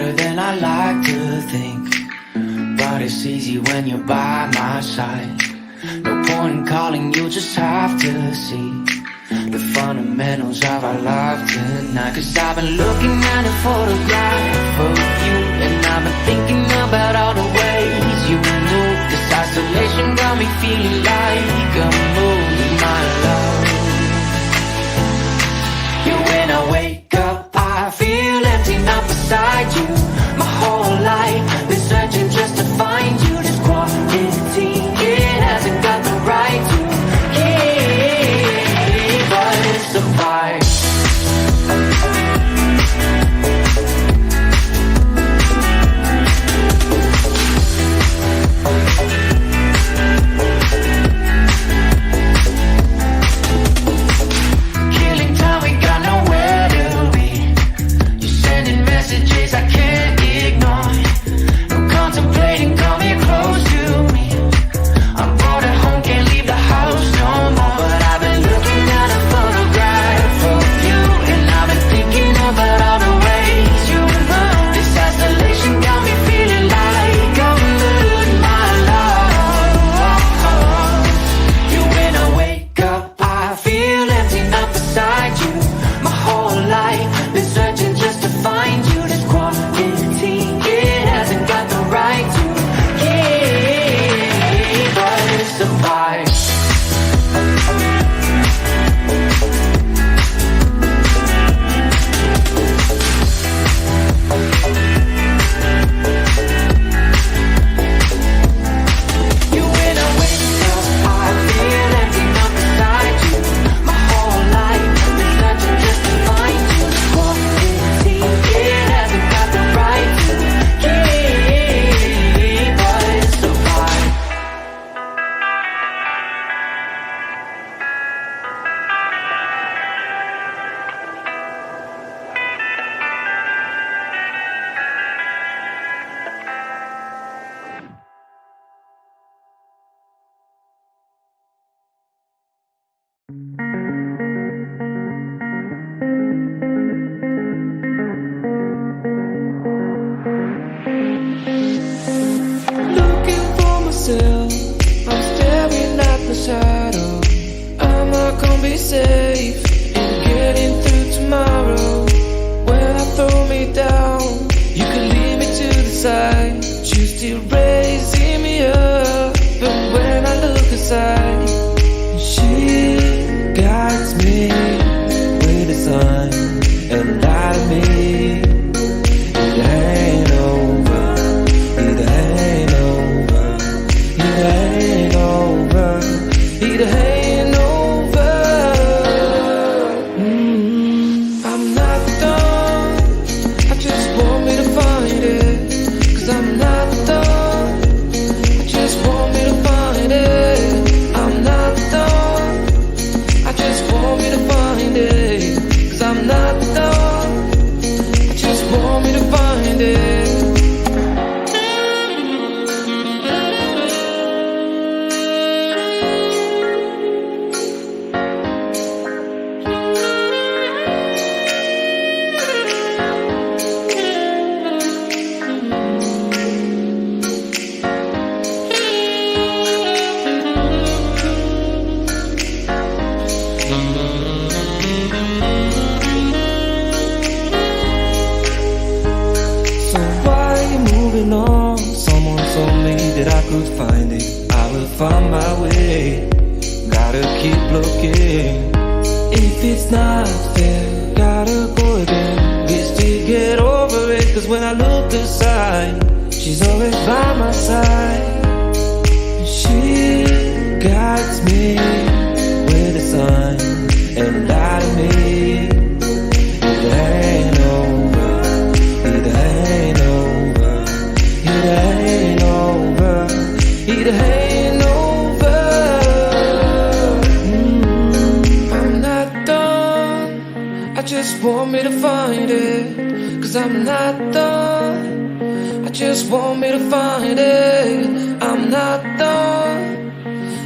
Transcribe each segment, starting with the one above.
harder than I like to think, but it's easy when you're by my side. No point in calling, you just have to see the fundamentals of our life tonight. Cause I've been looking at a photograph of you, and I've been thinking about all the ways you move. This isolation got me feeling like I'm moving my love. Yeah, when I wake up, I feel empty, not beside you. My whole life been searching just to find you. This quarantine, it hasn't got the right to keep us apart.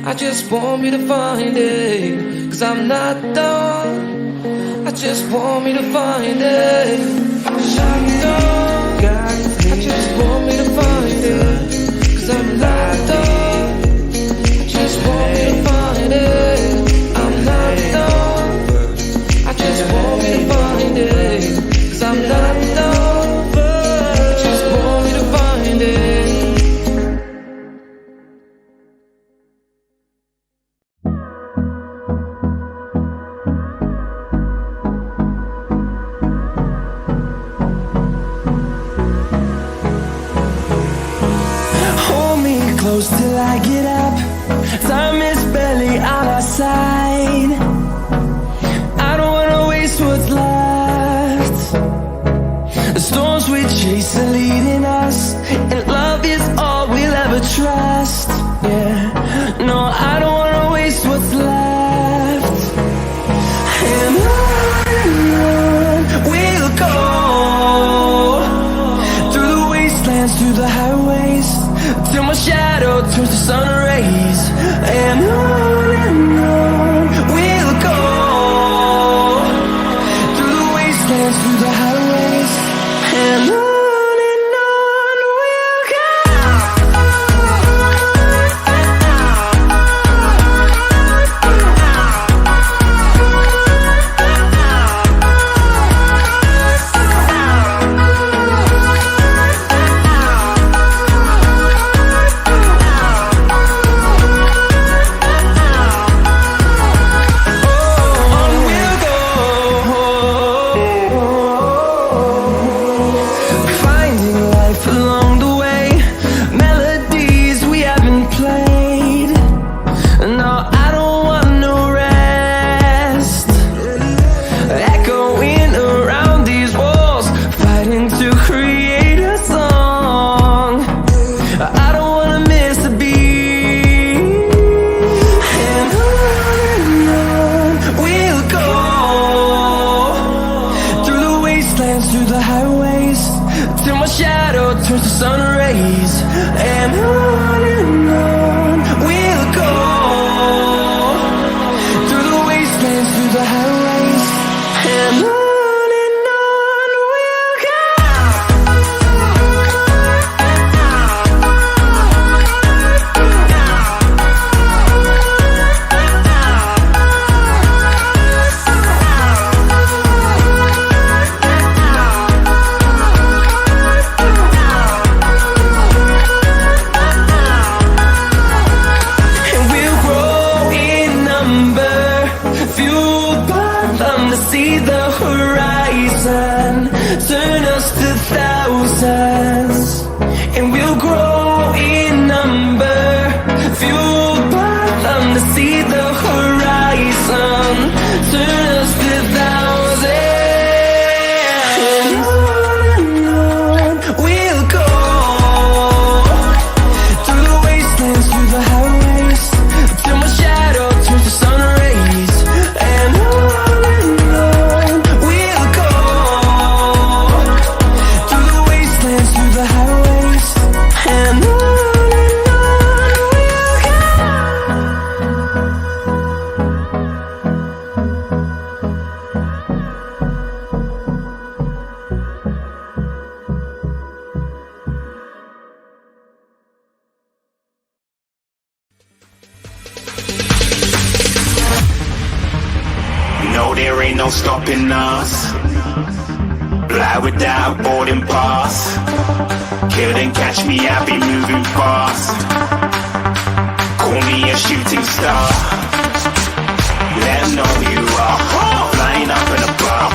I just want me to find it, 'cause I'm not done. I just want me to find it. Shut down, God. to find it, 'cause I'm locked up. I just want me to find it. I'm locked up. I just want me to find it, 'cause I'm locked up. I just want me to find it. Close till I get up. Time is barely on our side. I don't wanna waste what's left. The storms we chase are leading us, and love is all we'll ever trust. Yeah, no, I don't wanna waste what's left. And on we'll go, through the wastelands, through the highways, till my shadow turns to sun rays. And on we'll go, through the wastelands, through the highways, and on we'll go. Through the highways, till my shadow turns to sun rays. And on we'll go, through the wastelands, through the highways, and on we'll go. See the horizon, turn us to thousands, and we'll grow in number, fueled by them to see the horizon, turn us to thousands. And on we'll go, through the wastelands, through the highways, till my shadow turns to sun rays. And on there ain't no stopping us. Fly without boarding pass. Couldn't catch me, I'll be moving fast. Call me a shooting star. Let 'em know who you are. Flying up in a bar.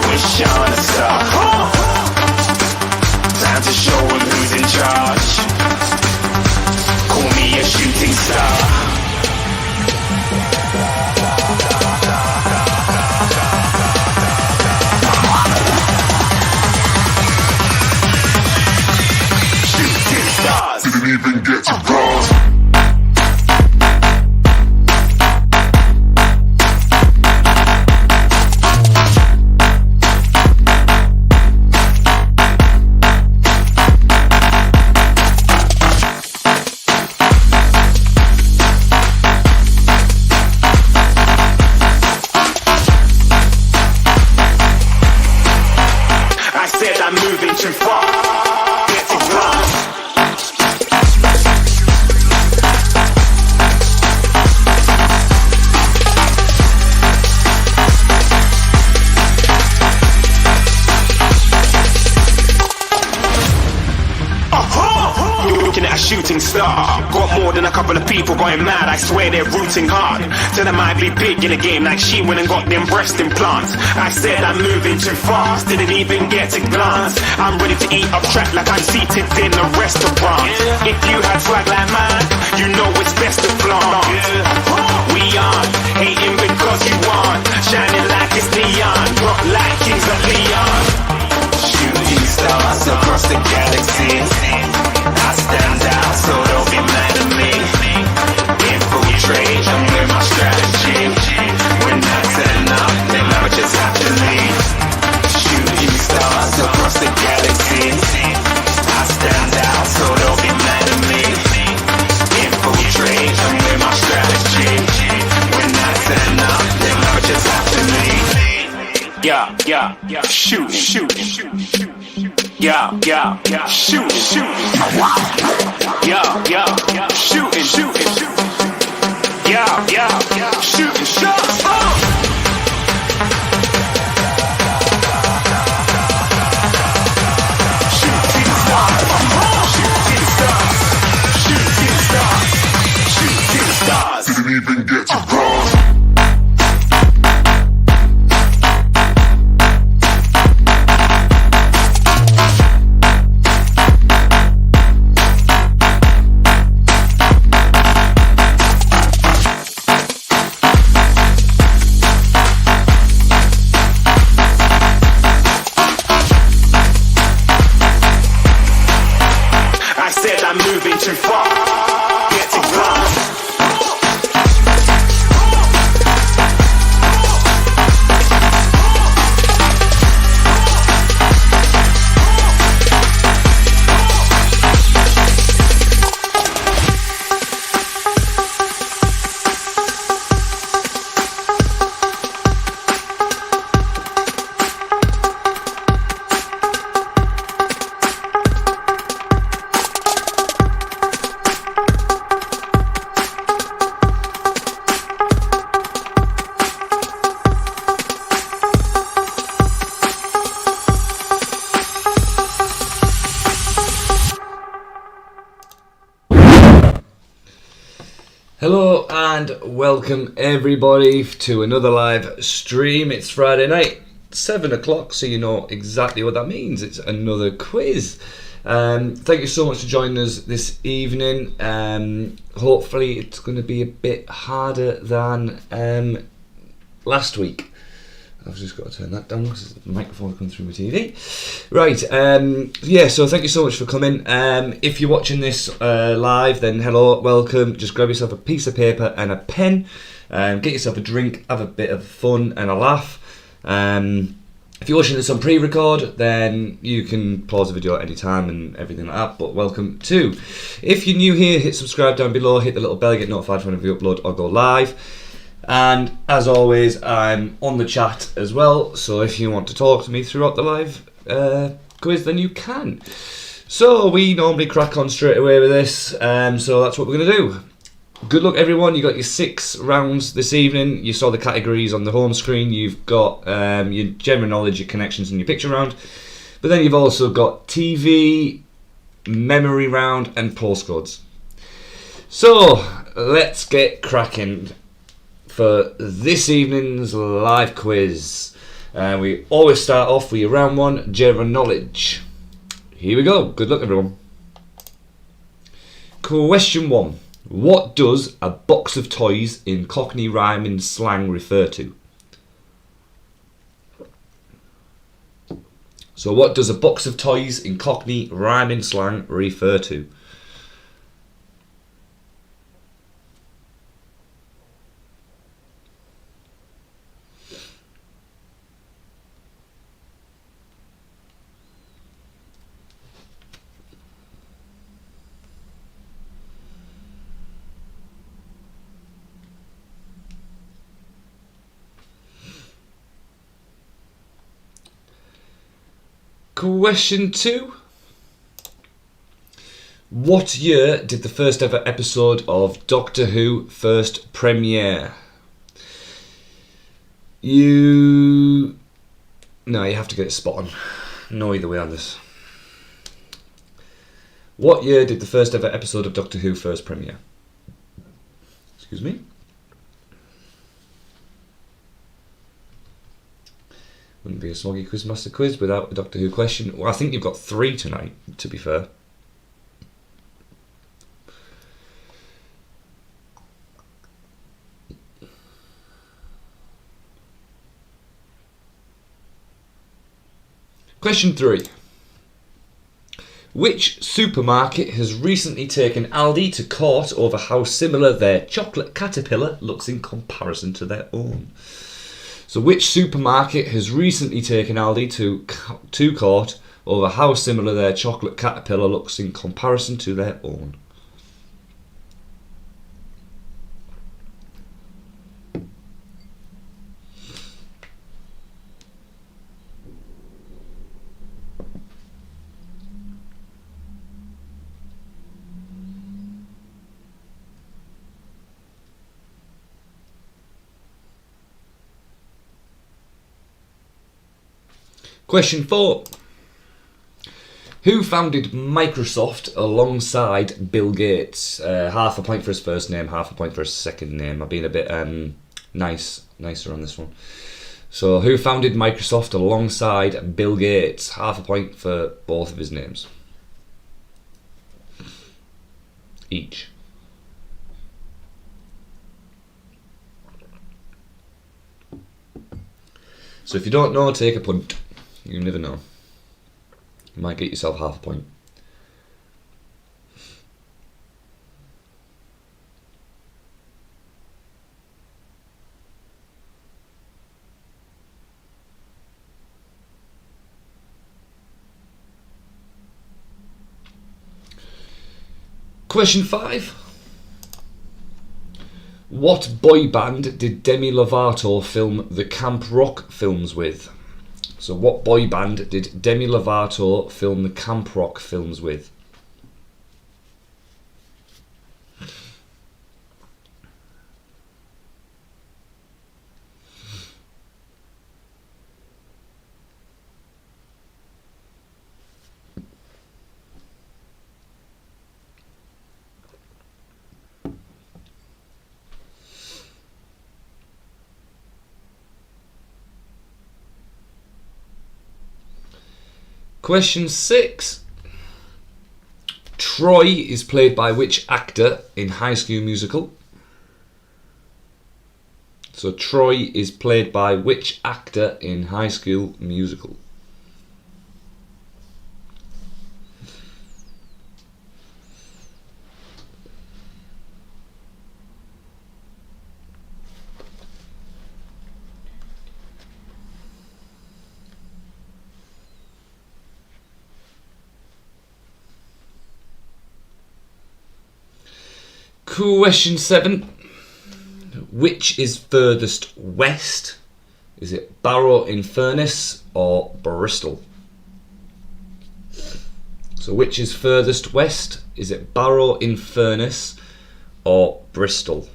Wish on a star. Time to show 'em who's in charge. Call me a shooting star. Didn't even get to cross. I said I'm moving too far. Get to run. shooting star. Got more than a couple of people going mad, I swear they're rooting hard. Tell them I'd be big in the game like she went and got them breast implants. I said I'm moving too fast, didn't even get a glance. I'm ready to eat up track like I'm seated in a restaurant. If you had swag like mine, you know it's best to flaunt. We aren't hating because you aren't shining like it's neon, rock like kings of Leon. Shooting stars across the galaxy, I stand out so don't be mad at me. Infiltrate, I'm with my strategy. When I turn up, then I just have to leave. Shooting stars across the galaxy, I stand out so don't be mad at me. Infiltrate, I'm with my strategy. When I turn up, then I just have to leave. Yeah, shoot, yeah, shoot, yeah, shooting, yeah, shooting shots. Shooting stars, didn't even get to cross. Too far, get to glass. Hello and welcome everybody to another live stream. It's Friday night, 7 o'clock, so you know exactly what that means. It's another quiz. Thank you so much for joining us this evening. Hopefully it's going to be a bit harder than last week. I've just got to turn that down because the microphone's coming through my TV. Right, so thank you so much for coming. If you're watching this live, then hello, welcome. Just grab yourself a piece of paper and a pen, get yourself a drink, have a bit of fun and a laugh. If you're watching this on pre-record, then you can pause the video at any time and everything like that, but welcome too. If you're new here, hit subscribe down below, hit the little bell, get notified whenever we upload or go live. And as always, I'm on the chat as well, so if you want to talk to me throughout the live quiz, then you can. So we normally crack on straight away with this, so that's what we're going to do. Good luck everyone, you got your 6 rounds this evening. You saw the categories on the home screen. You've got your general knowledge, your connections and your picture round. But then you've also got TV, memory round and postcodes. So let's get cracking for this evening's live quiz. We always start off with your round 1, general knowledge. Here we go, good luck everyone. Question 1. What does a box of toys in Cockney rhyming slang refer to? So what does a box of toys in Cockney rhyming slang refer to? Question 2. What year did the first ever episode of Doctor Who first premiere? No, you have to get it spot on. No either way on this. What year did the first ever episode of Doctor Who first premiere? Excuse me. Wouldn't be a Smoggie Quizmaster quiz without a Doctor Who question. Well, I think you've got 3 tonight, to be fair. Question 3. Which supermarket has recently taken Aldi to court over how similar their chocolate caterpillar looks in comparison to their own? So which supermarket has recently taken Aldi to court over how similar their chocolate caterpillar looks in comparison to their own? Question 4. Who founded Microsoft alongside Bill Gates? Half a point for his first name, half a point for his second name. I've been a bit nicer on this one. So who founded Microsoft alongside Bill Gates? Half a point for both of his names. Each. So if you don't know, take a punt. You never know. You might get yourself half a point. Question 5. What boy band did Demi Lovato film the Camp Rock films with? So what boy band did Demi Lovato film the Camp Rock films with? Question 6. Troy is played by which actor in High School Musical? So Troy is played by which actor in High School Musical? Question 7. Which is furthest west? Is it Barrow-in-Furness or Bristol? So which is furthest west? Is it Barrow-in-Furness or Bristol?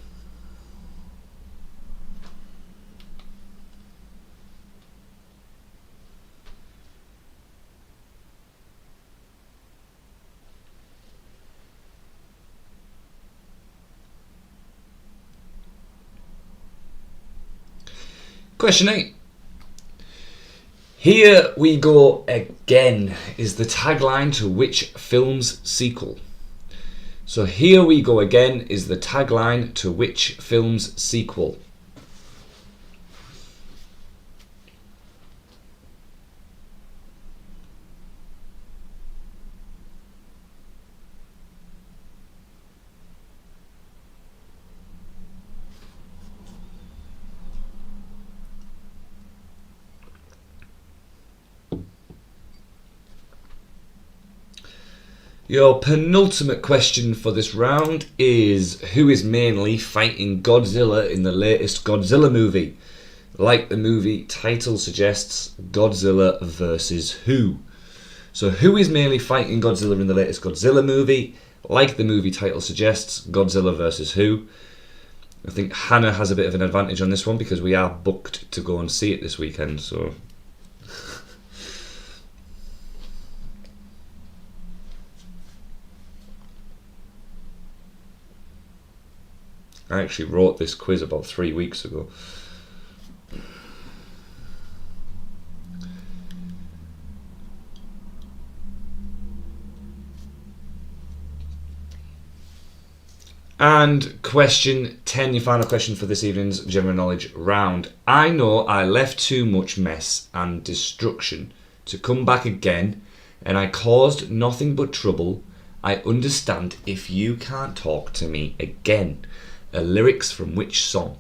Question 8. Here we go again is the tagline to which film's sequel? So here we go again is the tagline to which film's sequel? Your penultimate question for this round is who is mainly fighting Godzilla in the latest Godzilla movie? Like the movie title suggests, Godzilla versus who? So who is mainly fighting Godzilla in the latest Godzilla movie? Like the movie title suggests, Godzilla versus who? I think Hannah has a bit of an advantage on this one because we are booked to go and see it this weekend, so... I actually wrote this quiz about 3 weeks ago. And question 10, your final question for this evening's general knowledge round. I know I left too much mess and destruction to come back again, and I caused nothing but trouble. I understand if you can't talk to me again. Lyrics from which song?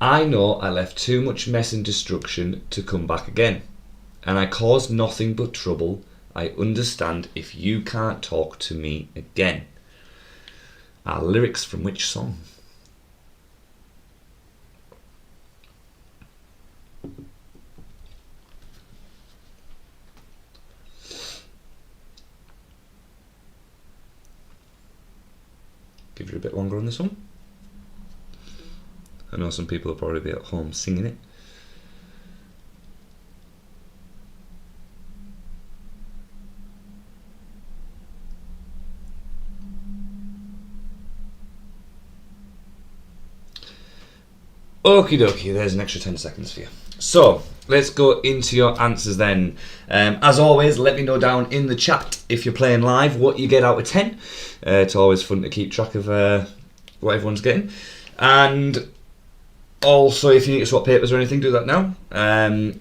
I know I left too much mess and destruction to come back again, and I caused nothing but trouble. I understand if you can't talk to me again. Lyrics from which song? Give you a bit longer on this one. I know some people will probably be at home singing it. Okie dokie, there's an extra 10 seconds for you. So, let's go into your answers then. As always, let me know down in the chat if you're playing live what you get out of 10. It's always fun to keep track of what everyone's getting. And also, if you need to swap papers or anything, do that now.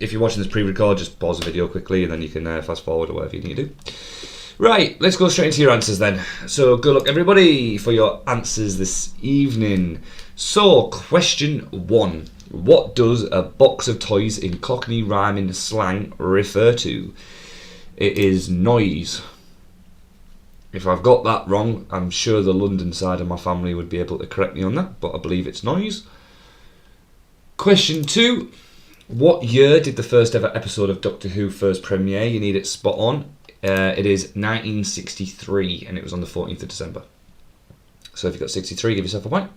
If you're watching this pre-record, just pause the video quickly and then you can fast forward or whatever you need to do. Right, let's go straight into your answers then. So, good luck everybody for your answers this evening. So, question 1. What does a box of toys in Cockney rhyming slang refer to? It is noise. If I've got that wrong, I'm sure the London side of my family would be able to correct me on that, but I believe it's noise. Question 2. What year did the first ever episode of Doctor Who first premiere? You need it spot on. It is 1963 and it was on the 14th of December. So if you got 63, give yourself a point.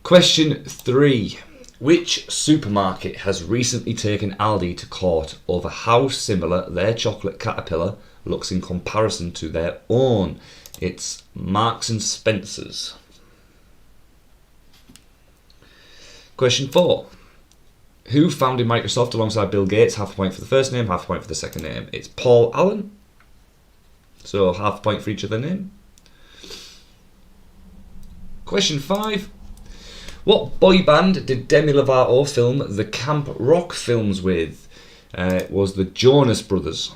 Question 3. Which supermarket has recently taken Aldi to court over how similar their chocolate caterpillar looks in comparison to their own? It's Marks and Spencer's. Question 4. Who founded Microsoft alongside Bill Gates? Half a point for the first name, half a point for the second name. It's Paul Allen. So half a point for each of their name. Question 5. What boy band did Demi Lovato film the Camp Rock films with? It was the Jonas Brothers.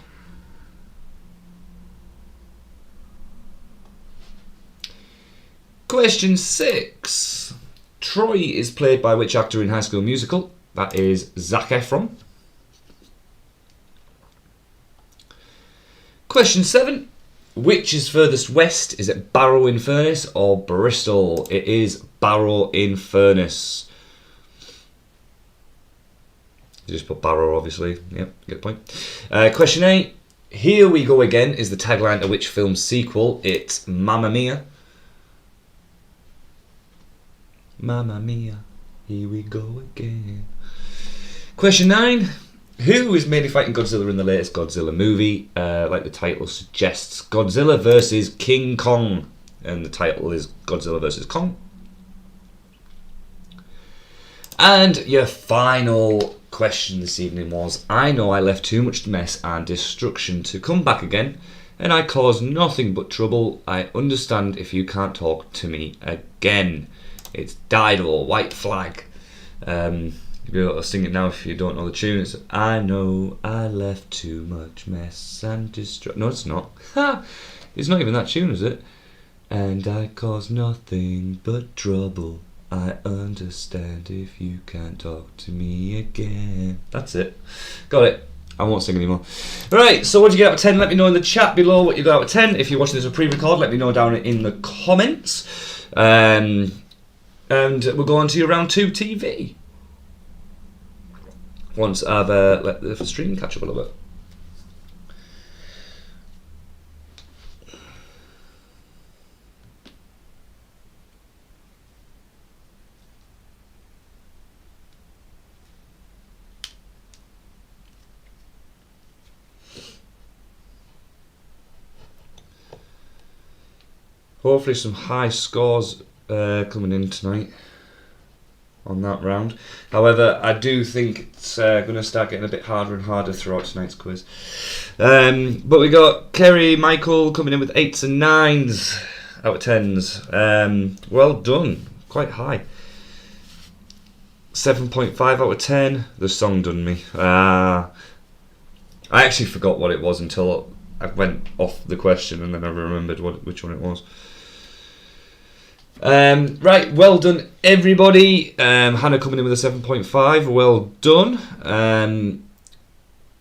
Question 6. Troy is played by which actor in High School Musical? That is Zac Efron. Question 7. Which is furthest west? Is it Barrow-in-Furness or Bristol? It is Barrow-in-Furness. You just put Barrow, obviously. Yep, good point. Question 8. Here We Go Again is the tagline to which film's sequel? It's Mamma Mia. Mamma Mia, here we go again. Question 9. Who is mainly fighting Godzilla in the latest Godzilla movie? Like the title suggests, Godzilla versus King Kong. And the title is Godzilla versus Kong. And your final question this evening was, I know I left too much mess and destruction to come back again, and I caused nothing but trouble. I understand if you can't talk to me again. It's Dido, White Flag. You'll be able to sing it now if you don't know the tune. It's I know I left too much mess and destruction. No, it's not. Ha! It's not even that tune, is it? And I caused nothing but trouble. I understand if you can't talk to me again. That's it. Got it. I won't sing anymore. Right, so what did you get out of 10? Let me know in the chat below what you got out of 10. If you're watching this on pre-record, let me know down in the comments. And we'll go on to your round 2 TV. Once I've let the stream catch up a little bit. Hopefully some high scores coming in tonight on that round. However, I do think it's going to start getting a bit harder and harder throughout tonight's quiz. But we got Kerry Michael coming in with 8s and 9s out of 10s. Well done, quite high. 7.5 out of 10. The song done me. I actually forgot what it was until I went off the question, and then I remembered which one it was. Right, well done everybody. Hannah coming in with a 7.5. Well done.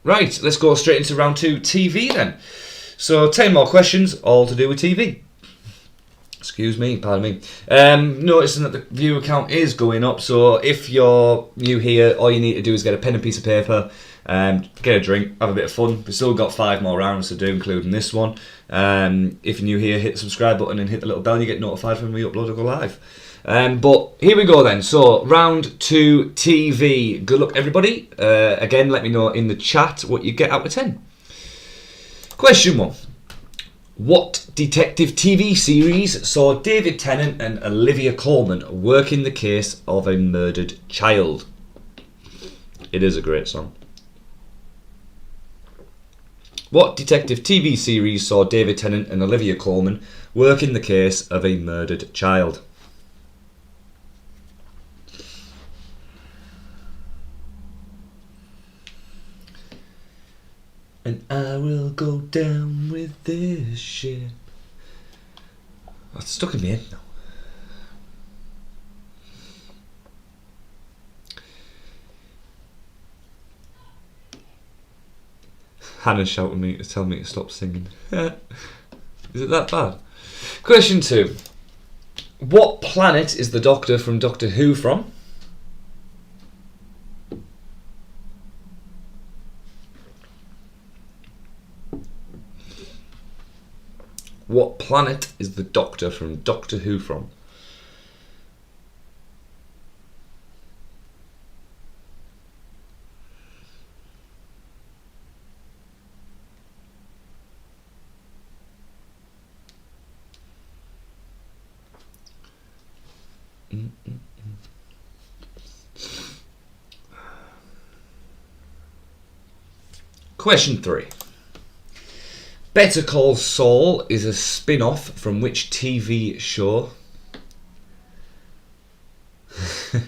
Right, let's go straight into round 2, TV then. So 10 more questions, all to do with TV. Excuse me, pardon me. Noticing that the viewer count is going up, so if you're new here, all you need to do is get a pen and piece of paper, get a drink, have a bit of fun. We've still got 5 more rounds to do, including this one. If you're new here, hit the subscribe button and hit the little bell, you get notified when we upload or go live. But here we go then. So, round 2 TV. Good luck, everybody. Again, let me know in the chat what you get out of 10. Question 1. What detective TV series saw David Tennant and Olivia Colman working the case of a murdered child? It is a great song. What detective TV series saw David Tennant and Olivia Colman working the case of a murdered child? And I will go down with this ship. Oh, it's stuck in my head now. Hannah's shouting me to tell me to stop singing. Is it that bad? Question 2. What planet is the Doctor from Doctor Who from? What planet is the Doctor from Doctor Who from? Question 3. Better Call Saul is a spin-off from which TV show? I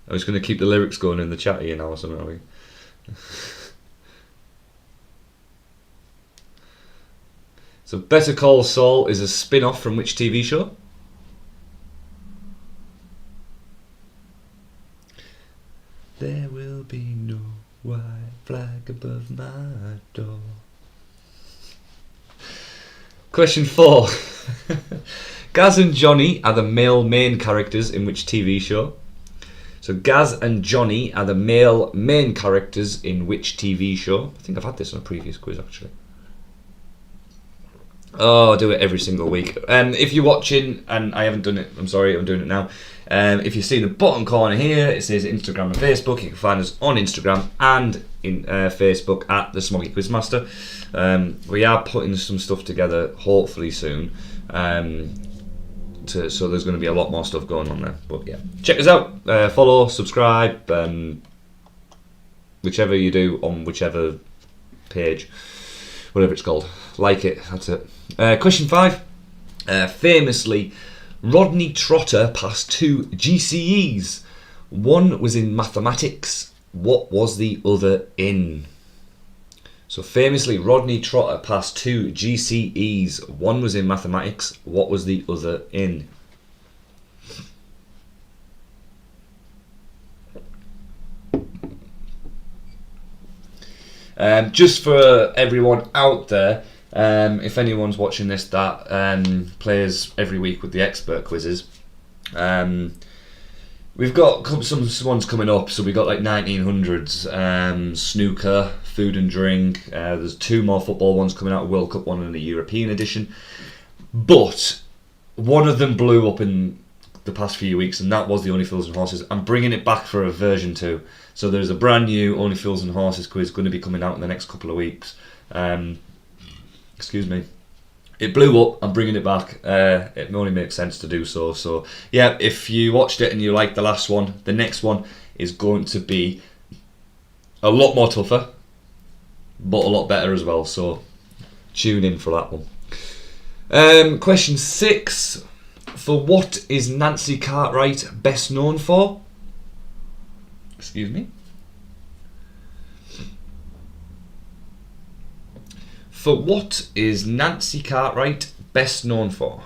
was going to keep the lyrics going in the chat here now or something. I think. So Better Call Saul is a spin-off from which TV show? There will be no white flag above my door. Question 4. Gaz and Johnny are the male main characters in which TV show? So Gaz and Johnny are the male main characters in which TV show? I think I've had this on a previous quiz actually. Oh, I do it every single week. If you're watching and I haven't done it, I'm sorry, I'm doing it now. If you see the bottom corner here, it says Instagram and Facebook. You can find us on Instagram and in Facebook at the Smoggie Quizmaster. We are putting some stuff together, hopefully soon. So there's going to be a lot more stuff going on there. But yeah, check us out. Follow, subscribe, whichever you do on whichever page, whatever it's called. Like it. That's it. Question 5. Famously, Rodney Trotter passed 2 GCEs. One was in mathematics. What was the other in? So famously, Rodney Trotter passed 2 GCEs. One was in mathematics. What was the other in? Just for everyone out there, if anyone's watching this that plays every week with the expert quizzes, we've got some ones coming up. So we got like 1900s, snooker, food and drink. There's 2 more football ones coming out, a World Cup one and a European edition. But one of them blew up in the past few weeks, and that was the Only Fools and Horses. I'm bringing it back for a version 2. So there's a brand new Only Fools and Horses quiz going to be coming out in the next couple of weeks. Excuse me. It blew up. I'm bringing it back. It only makes sense to do so. So yeah, if you watched it and you liked the last one, the next one is going to be a lot more tougher, but a lot better as well. So tune in for that one. Question 6. For what is Nancy Cartwright best known for? Excuse me. For what is Nancy Cartwright best known for?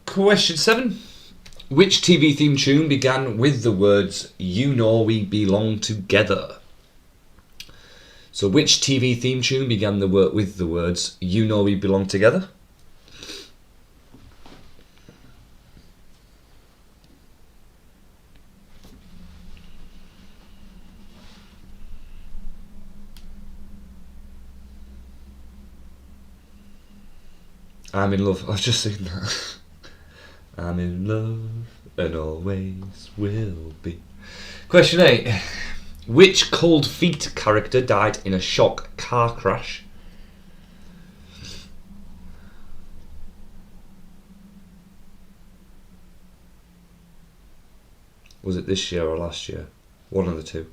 Question 7. Which TV theme tune began with the words, "You know we belong together"? So which TV theme tune began with the words, "You know we belong together"? I'm in love. I've just seen that. I'm in love and always will be. Question 8. Which Cold Feet character died in a shock car crash? Was it this year or last year? One of the two.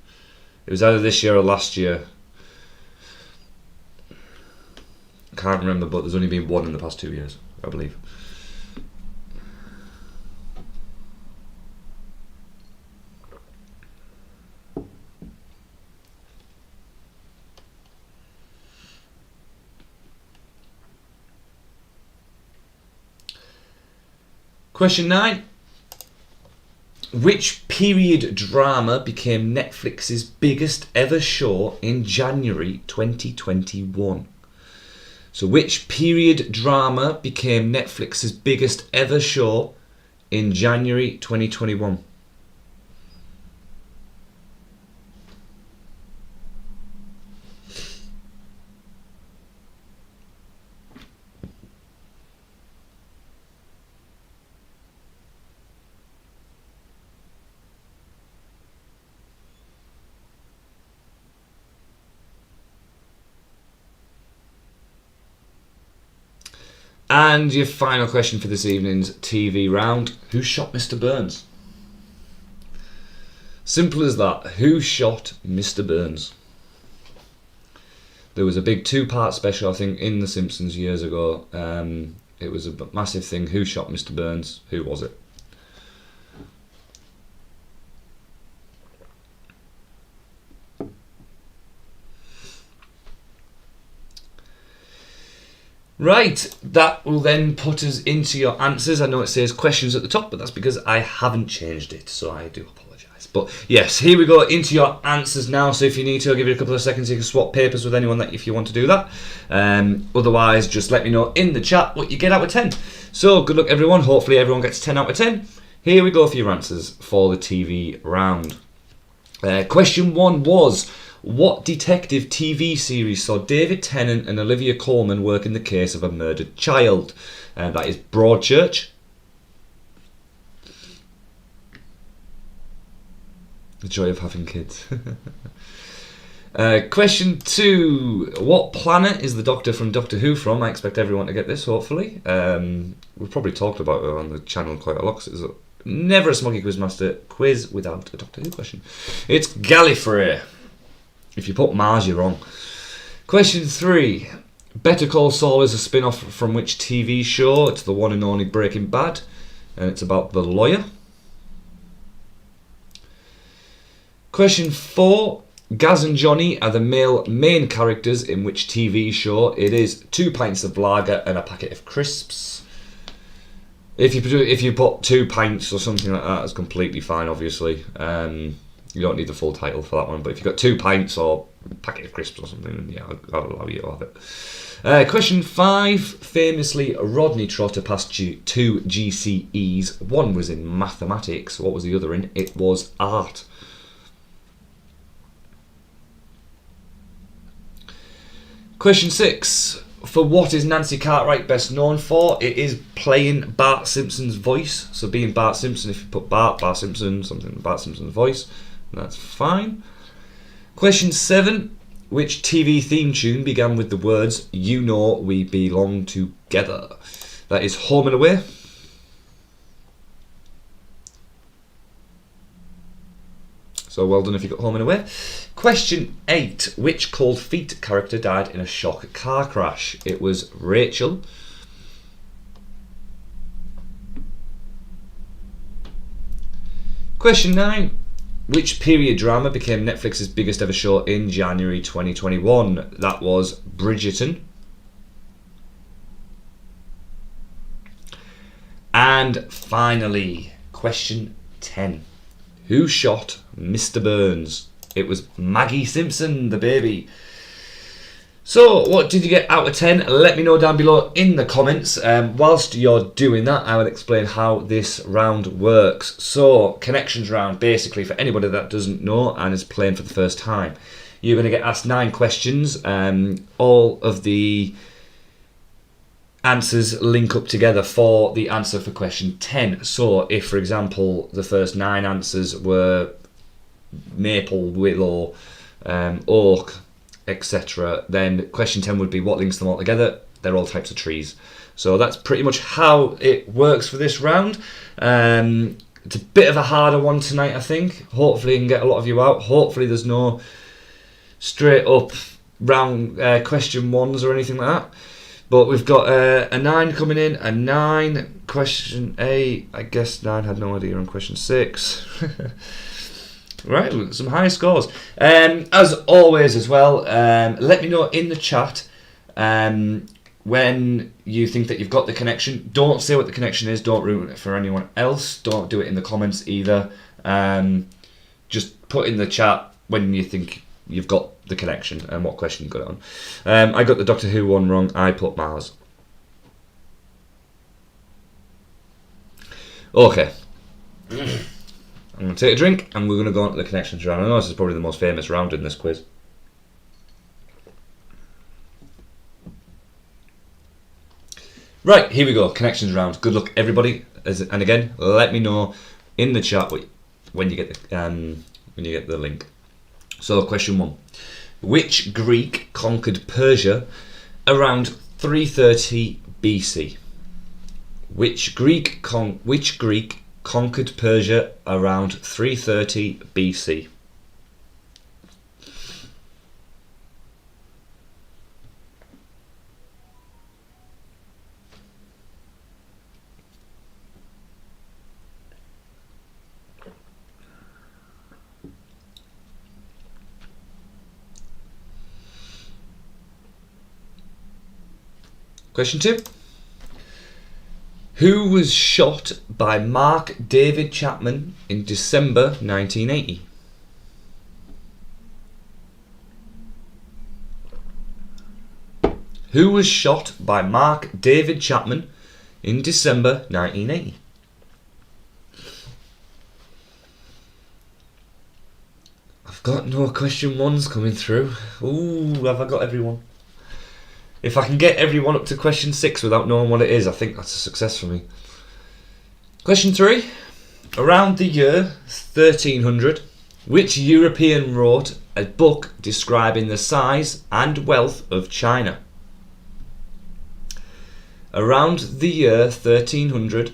It was either this year or last year. Can't remember, but there's only been one in the past 2 years, I believe. Question 9. Which period drama became Netflix's biggest ever show in January 2021? So which period drama became Netflix's biggest ever show in January 2021? And your final question for this evening's TV round. Who shot Mr. Burns? Simple as that. Who shot Mr. Burns? There was a big 2-part special, I think, in The Simpsons years ago. It was a massive thing. Who shot Mr. Burns? Who was it? Right, that will then put us into your answers. I know it says questions at the top, but that's because I haven't changed it, so I do apologise. But yes, here we go into your answers now. So if you need to, I'll give you a couple of seconds. You can swap papers with anyone if you want to do that. Otherwise, just let me know in the chat what you get out of 10. So good luck, everyone. Hopefully everyone gets 10 out of 10. Here we go for your answers for the TV round. Question 1 was, what detective TV series saw David Tennant and Olivia Colman work in the case of a murdered child? That is Broadchurch. The joy of having kids. Question 2. What planet is the Doctor from Doctor Who from? I expect everyone to get this, hopefully. We've probably talked about it on the channel quite a lot, 'cause it's never a Smoggie Quizmaster quiz without a Doctor Who question. It's Gallifrey. If you put Mars, you're wrong. Question 3. Better Call Saul is a spin-off from which TV show? It's the one and only Breaking Bad, and it's about the lawyer. Question 4. Gaz and Johnny are the male main characters in which TV show? It is 2 pints of lager and a packet of crisps. If you put 2 pints or something like that, it's completely fine, obviously. You don't need the full title for that one, but if you've got 2 pints or a packet of crisps or something, then yeah, I'll allow you to have it. Question 5. Famously, Rodney Trotter passed 2 GCEs. One was in mathematics. What was the other in? It was art. Question 6. For what is Nancy Cartwright best known for? It is playing Bart Simpson's voice. So being Bart Simpson, if you put Bart Simpson, something Bart Simpson's voice, that's fine. Question 7. Which TV theme tune began with the words, "You know we belong together"? That is Home and Away. So well done if you got Home and Away. Question 8. Which Cold Feet character died in a shock car crash? It was Rachel. Question 9. Which period drama became Netflix's biggest ever show in January 2021? That was Bridgerton. And finally, question 10. Who shot Mr. Burns? It was Maggie Simpson, the baby. So, what did you get out of 10? Let me know down below in the comments. Whilst you're doing that, I will explain how this round works. So, connections round, basically, for anybody that doesn't know and is playing for the first time. You're going to get asked 9 questions. All of the answers link up together for the answer for question 10. So, if, for example, the first 9 answers were maple, willow, oak, etc., then question 10 would be what links them all together. They're all types of trees. So that's pretty much how it works for this round. It's a bit of a harder one tonight, I think. Hopefully I can get a lot of you out. Hopefully there's no straight up round question 1s or anything like that. But we've got a 9 coming in, a 9, question 8. I guess 9 had no idea on question 6. Right, we've got some high scores. As always as well, let me know in the chat when you think that you've got the connection. Don't say what the connection is, don't ruin it for anyone else. Don't do it in the comments either. Just put in the chat when you think you've got the connection and what question you got it on. I got the Doctor Who one wrong, I put Mars. Okay. I'm going to take a drink and we're going to go on to the connections round. I know this is probably the most famous round in this quiz. Right, here we go, connections round. Good luck everybody. And again, let me know in the chat when you get the link. So question 1. Which Greek conquered Persia around 330 BC? Which Greek conquered Persia around 330 BC? Question 2. Who was shot by Mark David Chapman in December 1980? Who was shot by Mark David Chapman in December 1980? I've got no question 1s coming through. Ooh, have I got everyone? If I can get everyone up to question 6 without knowing what it is, I think that's a success for me. Question 3. Around the year 1300, which European wrote a book describing the size and wealth of China? Around the year 1300,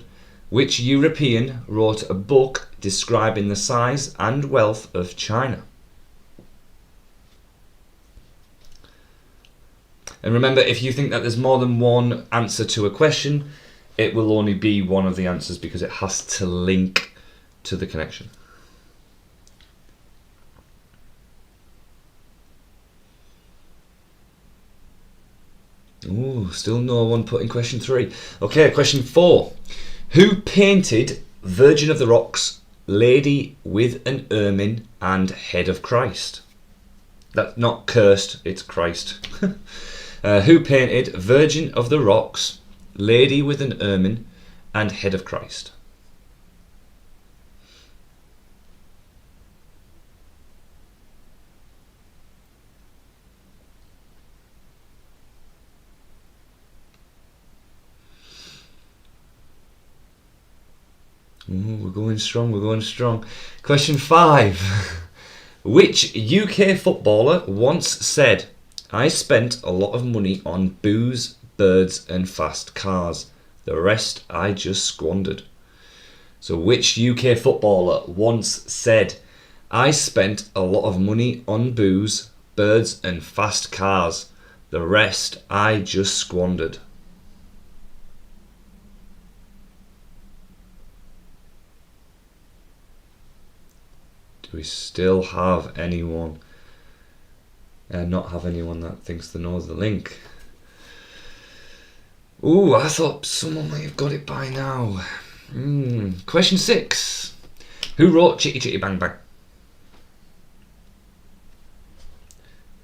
which European wrote a book describing the size and wealth of China? And remember, if you think that there's more than one answer to a question, it will only be one of the answers because it has to link to the connection. Ooh, still no one putting question 3. Okay, question 4. Who painted Virgin of the Rocks Lady with an Ermine and Head of Christ? That's not cursed, it's Christ. Who painted Virgin of the Rocks, Lady with an Ermine and Head of Christ? Ooh, we're going strong, we're going strong. Question 5. Which UK footballer once said, "I spent a lot of money on booze, birds and fast cars. The rest I just squandered"? So which UK footballer once said, "I spent a lot of money on booze, birds and fast cars. The rest I just squandered"? Do we still have anyone? Not have anyone that thinks they know the link. Ooh, I thought someone might have got it by now. Question 6. Who wrote Chitty Chitty Bang Bang?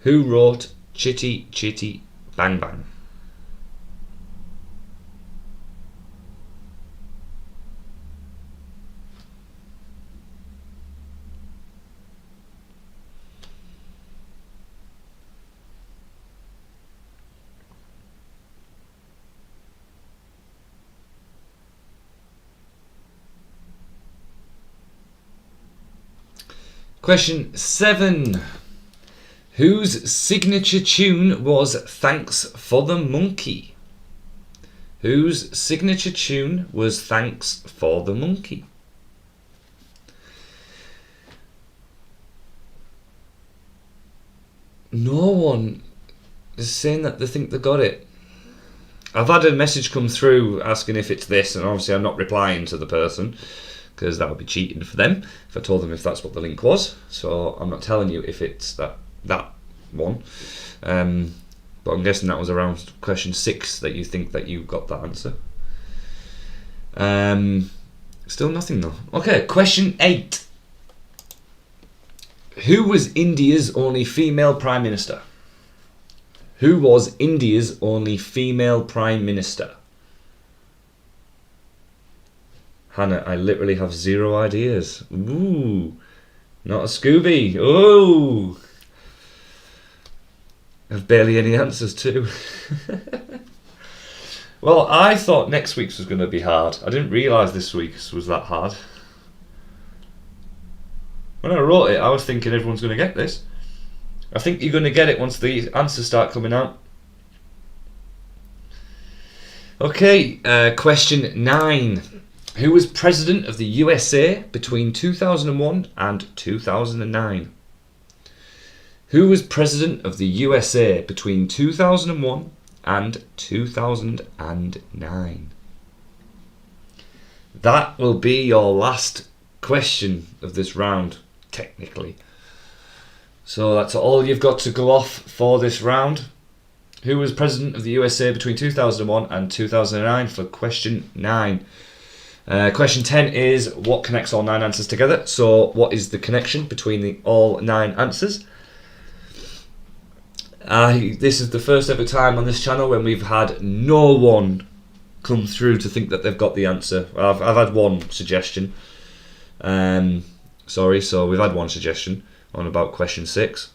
Who wrote Chitty Chitty Bang Bang? Question 7. Whose signature tune was Thanks for the Monkey? Whose signature tune was Thanks for the Monkey? No one is saying that they think they got it. I've had a message come through asking if it's this, and obviously I'm not replying to the person, because that would be cheating for them if I told them if that's what the link was. So I'm not telling you if it's that one. But I'm guessing that was around question 6 that you think that you got that answer. Still nothing though. Okay, question 8. Who was India's only female Prime Minister? Who was India's only female Prime Minister? Hannah, I literally have 0 ideas. Ooh, not a Scooby. Oh, I have barely any answers too. Well, I thought next week's was going to be hard. I didn't realise this week's was that hard. When I wrote it, I was thinking everyone's going to get this. I think you're going to get it once the answers start coming out. Okay, question 9. Who was President of the USA between 2001 and 2009? Who was President of the USA between 2001 and 2009? That will be your last question of this round, technically. So that's all you've got to go off for this round. Who was President of the USA between 2001 and 2009 for question 9? Question 10 is what connects all 9 answers together. So what is the connection between all 9 answers? This is the first ever time on this channel when we've had no one come through to think that they've got the answer. I've had one suggestion. So we've had one suggestion on about question 6.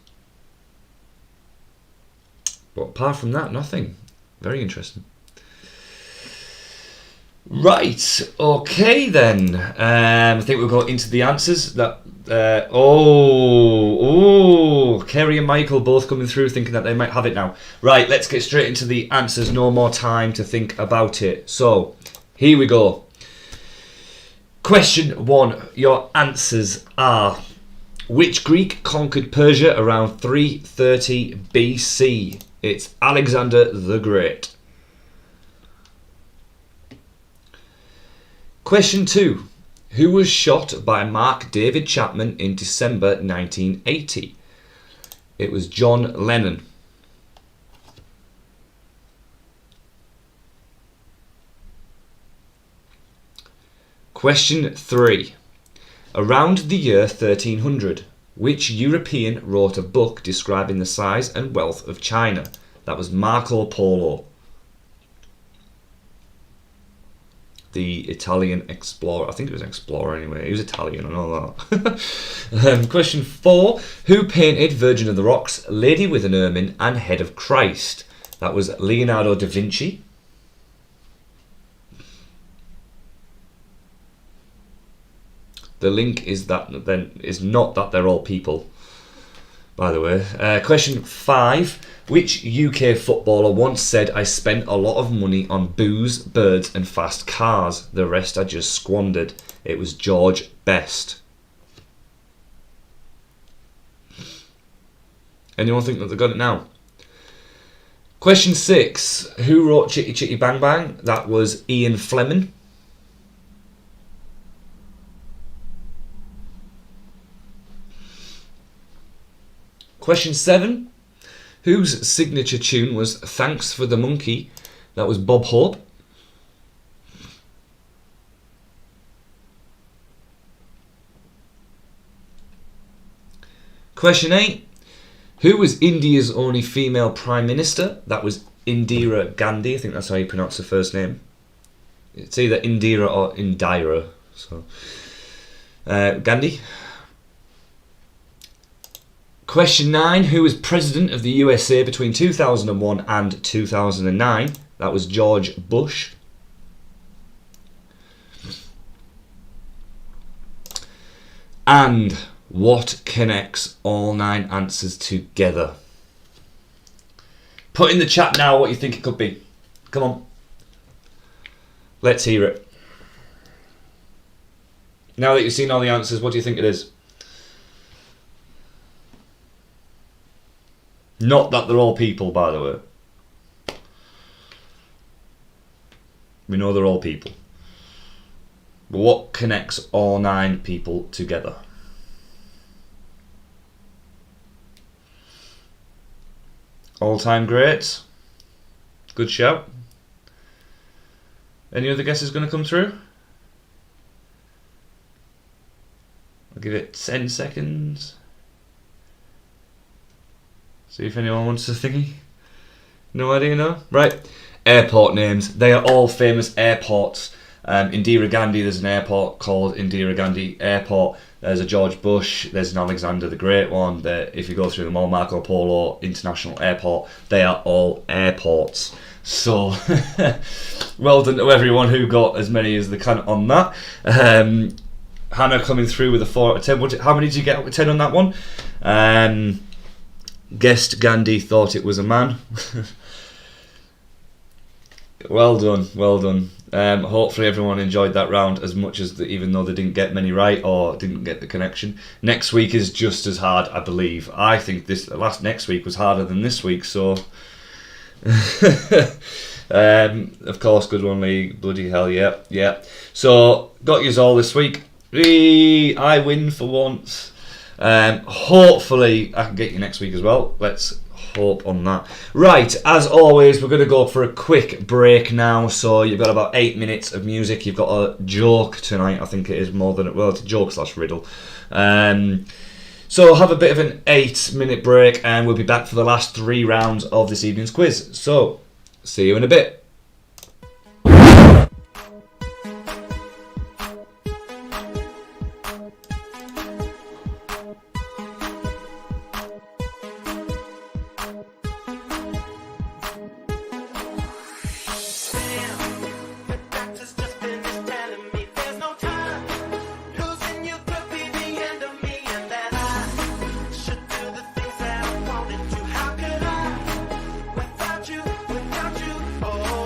But apart from that, nothing. Very interesting. Right, okay then. I think we'll go into the answers. Kerry and Michael both coming through thinking that they might have it now. Right, let's get straight into the answers. No more time to think about it. So, here we go. Question 1. Your answers are: which Greek conquered Persia around 330 BC? It's Alexander the Great. Question 2. Who was shot by Mark David Chapman in December 1980? It was John Lennon. Question 3. Around the year 1300, which European wrote a book describing the size and wealth of China? That was Marco Polo, the Italian explorer. I think it was an explorer anyway. He was Italian, I know that. Question 4. Who painted Virgin of the Rocks, Lady with an Ermine and Head of Christ? That was Leonardo da Vinci. The link is not that they're all people, by the way. Question 5. Which UK footballer once said, "I spent a lot of money on booze, birds and fast cars. The rest I just squandered"? It was George Best. Anyone think that they got it now? Question 6. Who wrote Chitty Chitty Bang Bang? That was Ian Fleming. Question 7. Whose signature tune was Thanks for the Monkey? That was Bob Hope. Question 8. Who was India's only female Prime Minister? That was Indira Gandhi. I think that's how you pronounce her first name. It's either Indira or Indira. So, Gandhi. Question 9. Who was President of the USA between 2001 and 2009? That was George Bush. And what connects all 9 answers together? Put in the chat now what you think it could be. Come on. Let's hear it. Now that you've seen all the answers, what do you think it is? Not that they're all people, by the way. We know they're all people. But what connects all 9 people together? All-time greats. Good shout. Any other guesses going to come through? I'll give it 10 seconds. See if anyone wants to thingy. No idea, no? Right. Airport names. They are all famous airports. Indira Gandhi, there's an airport called Indira Gandhi Airport. There's a George Bush. There's an Alexander the Great one. If you go through them all, Marco Polo International Airport. They are all airports. So, well done to everyone who got as many as they can on that. Hannah coming through with a 4 out of 10. How many did you get out of 10 on that one? Guessed Gandhi, thought it was a man. Well done, well done. Hopefully everyone enjoyed that round as much as even though they didn't get many right or didn't get the connection. Next week is just as hard, I believe. I think next week was harder than this week, so of course, good one, Lee. Bloody hell, yeah. So got yous all this week. I win for once. Hopefully I can get you next week as well. Let's hope on that. Right, as always, we're going to go for a quick break now. So you've got about 8 minutes of music. You've got a joke tonight. I think it is more than it's a joke / riddle. So have a bit of an 8-minute break, and we'll be back for the last 3 rounds of this evening's quiz. So see you in a bit. Without you, oh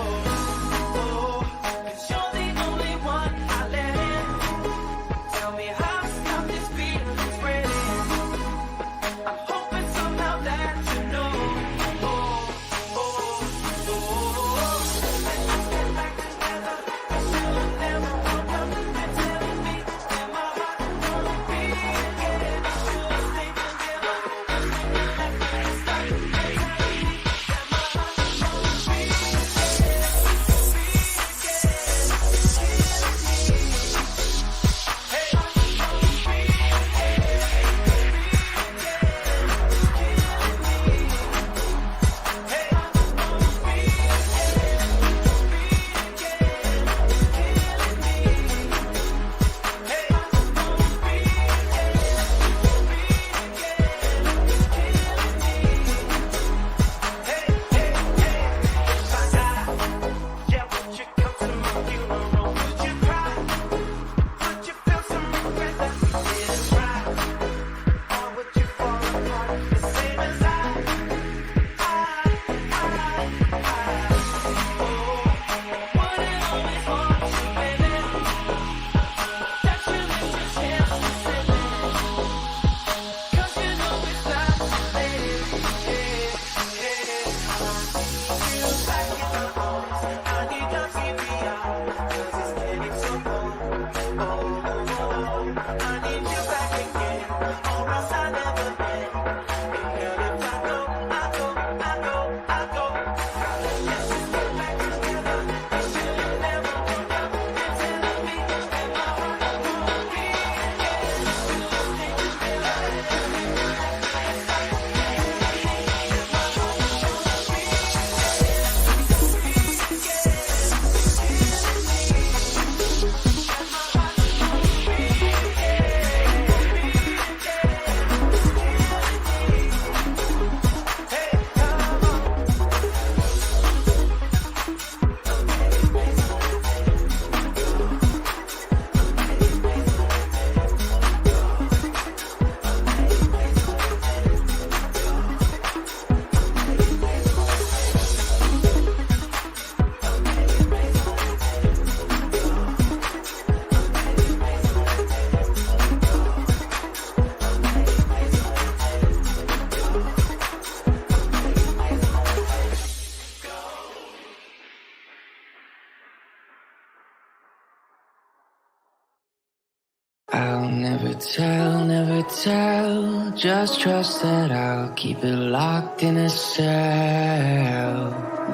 never tell, never tell. Just trust that I'll keep it locked in a cell.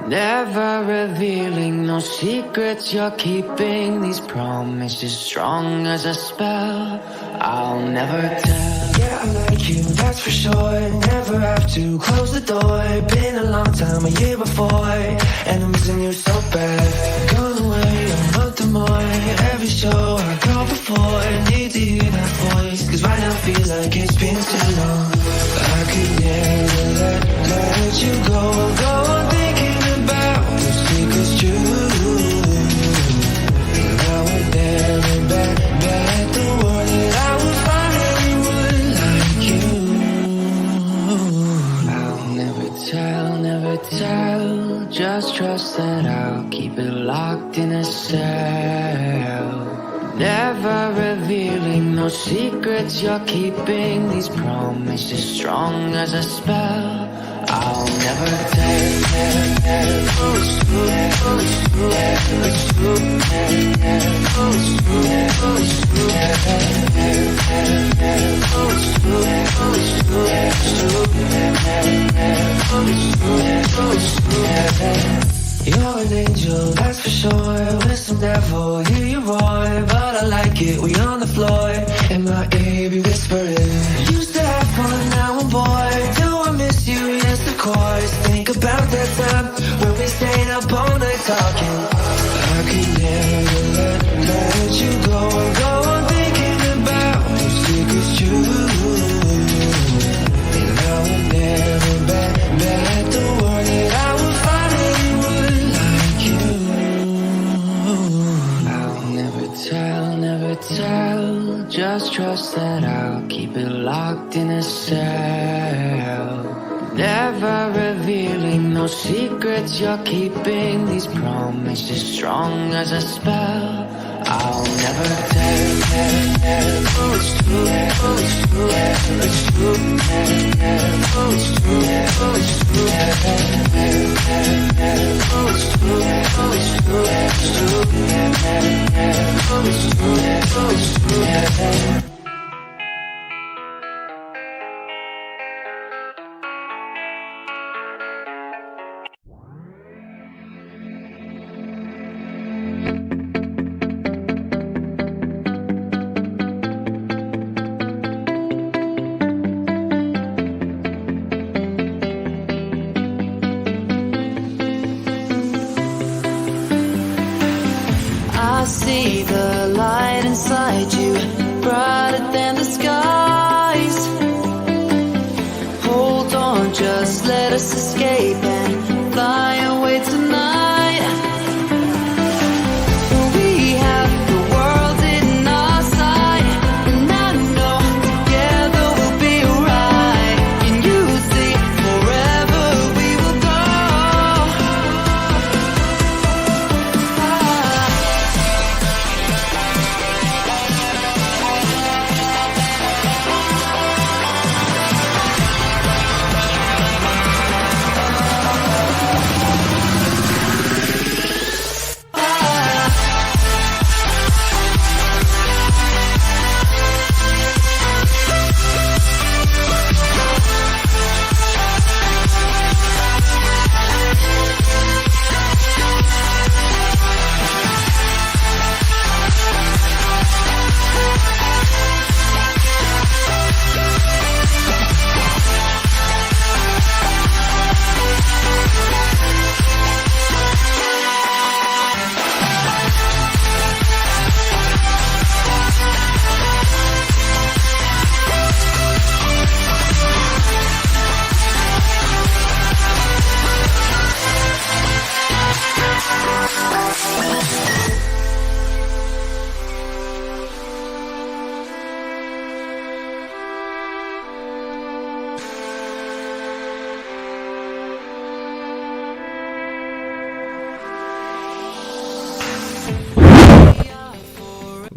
Never revealing no secrets you're keeping. These promises strong as a spell. I'll never tell. Yeah, I like you, that's for sure. Never have to close the door. Been a long time, a year before, and I'm missing you so bad. Gone away a month or more. Every show I go before, need to hear that voice, cause right now feels like it's been too long. I could never let you go on thinking about the secrets true. And I would never bet the world that I would find anyone like you. I'll never tell, never tell. Just trust that I'll keep it locked in a cell. Never revealing no secrets you're keeping. These promises strong as a spell. I'll never tell. You're an angel, that's for sure. With some devil, hear you roar. But I like it, we on the floor. In my ear, be whispering. Used to have fun, now I'm bored. Do I miss you? Yes, of course. Think about that time when we stayed up all night talking. I could never let you go on thinking about the secrets true. And I would never bet the world that I would find anyone like you. I'll never tell, never tell. Just trust that I'll keep it locked in a cell. Never revealing no secrets you're keeping. These promises strong as a spell. I'll never tell. It's true, it's true, it's true, it's true, it's true, it's true. I see the light inside you, brighter than the skies. Hold on, just let us escape and fly away tonight. We have the world in our sight, and I know together we'll be alright. Can you see forever we will go?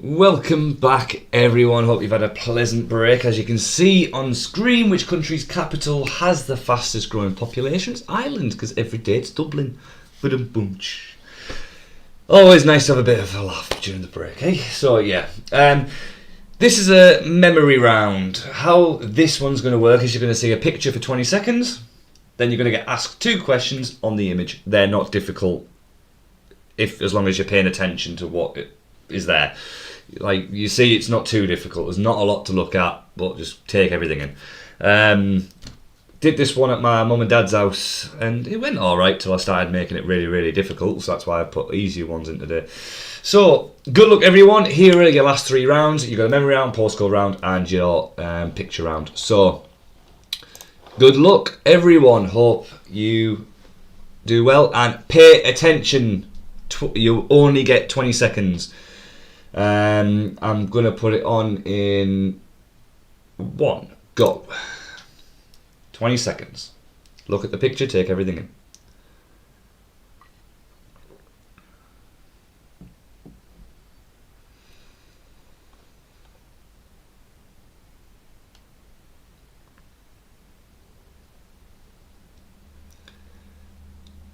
Welcome back, everyone. Hope you've had a pleasant break. As you can see on screen, which country's capital has the fastest growing population? It's Ireland, because every day it's Dublin. Ba-dum-bunch. Always nice to have a bit of a laugh during the break, eh? So yeah, This is a memory round. How this one's going to work is you're going to see a picture for 20 seconds. Then you're going to get asked 2 questions on the image. They're not difficult as long as you're paying attention to what is there. Like you see, it's not too difficult. There's not a lot to look at, but just take everything in. Did this one at my mum and dad's house, and it went all right till I started making it really, really difficult. So that's why I put easier ones in today. So good luck, everyone. Here are your last 3 rounds. You've got a memory round, postcode round, and your picture round. So good luck, everyone. Hope you do well and pay attention. You only get 20 seconds. I'm going to put it on in 1, go. 20 seconds. Look at the picture, take everything in.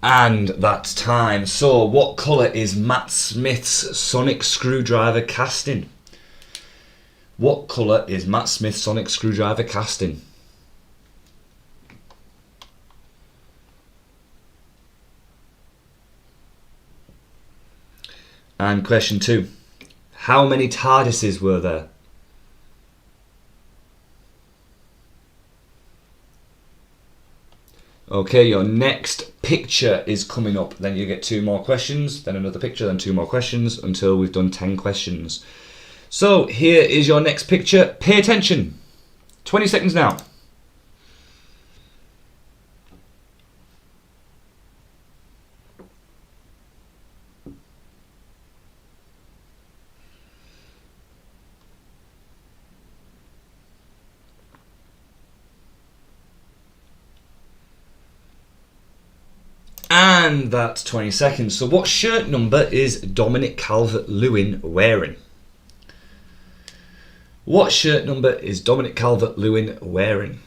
And that's time. So, what colour is Matt Smith's sonic screwdriver casting? What colour is Matt Smith's sonic screwdriver casting? And question 2. How many TARDISes were there? Okay, your next picture is coming up. Then you get 2 more questions, then another picture, then 2 more questions until we've done 10 questions. So here is your next picture. Pay attention. 20 seconds now. And that's 20 seconds. So what shirt number is Dominic Calvert-Lewin wearing? What shirt number is Dominic Calvert-Lewin wearing?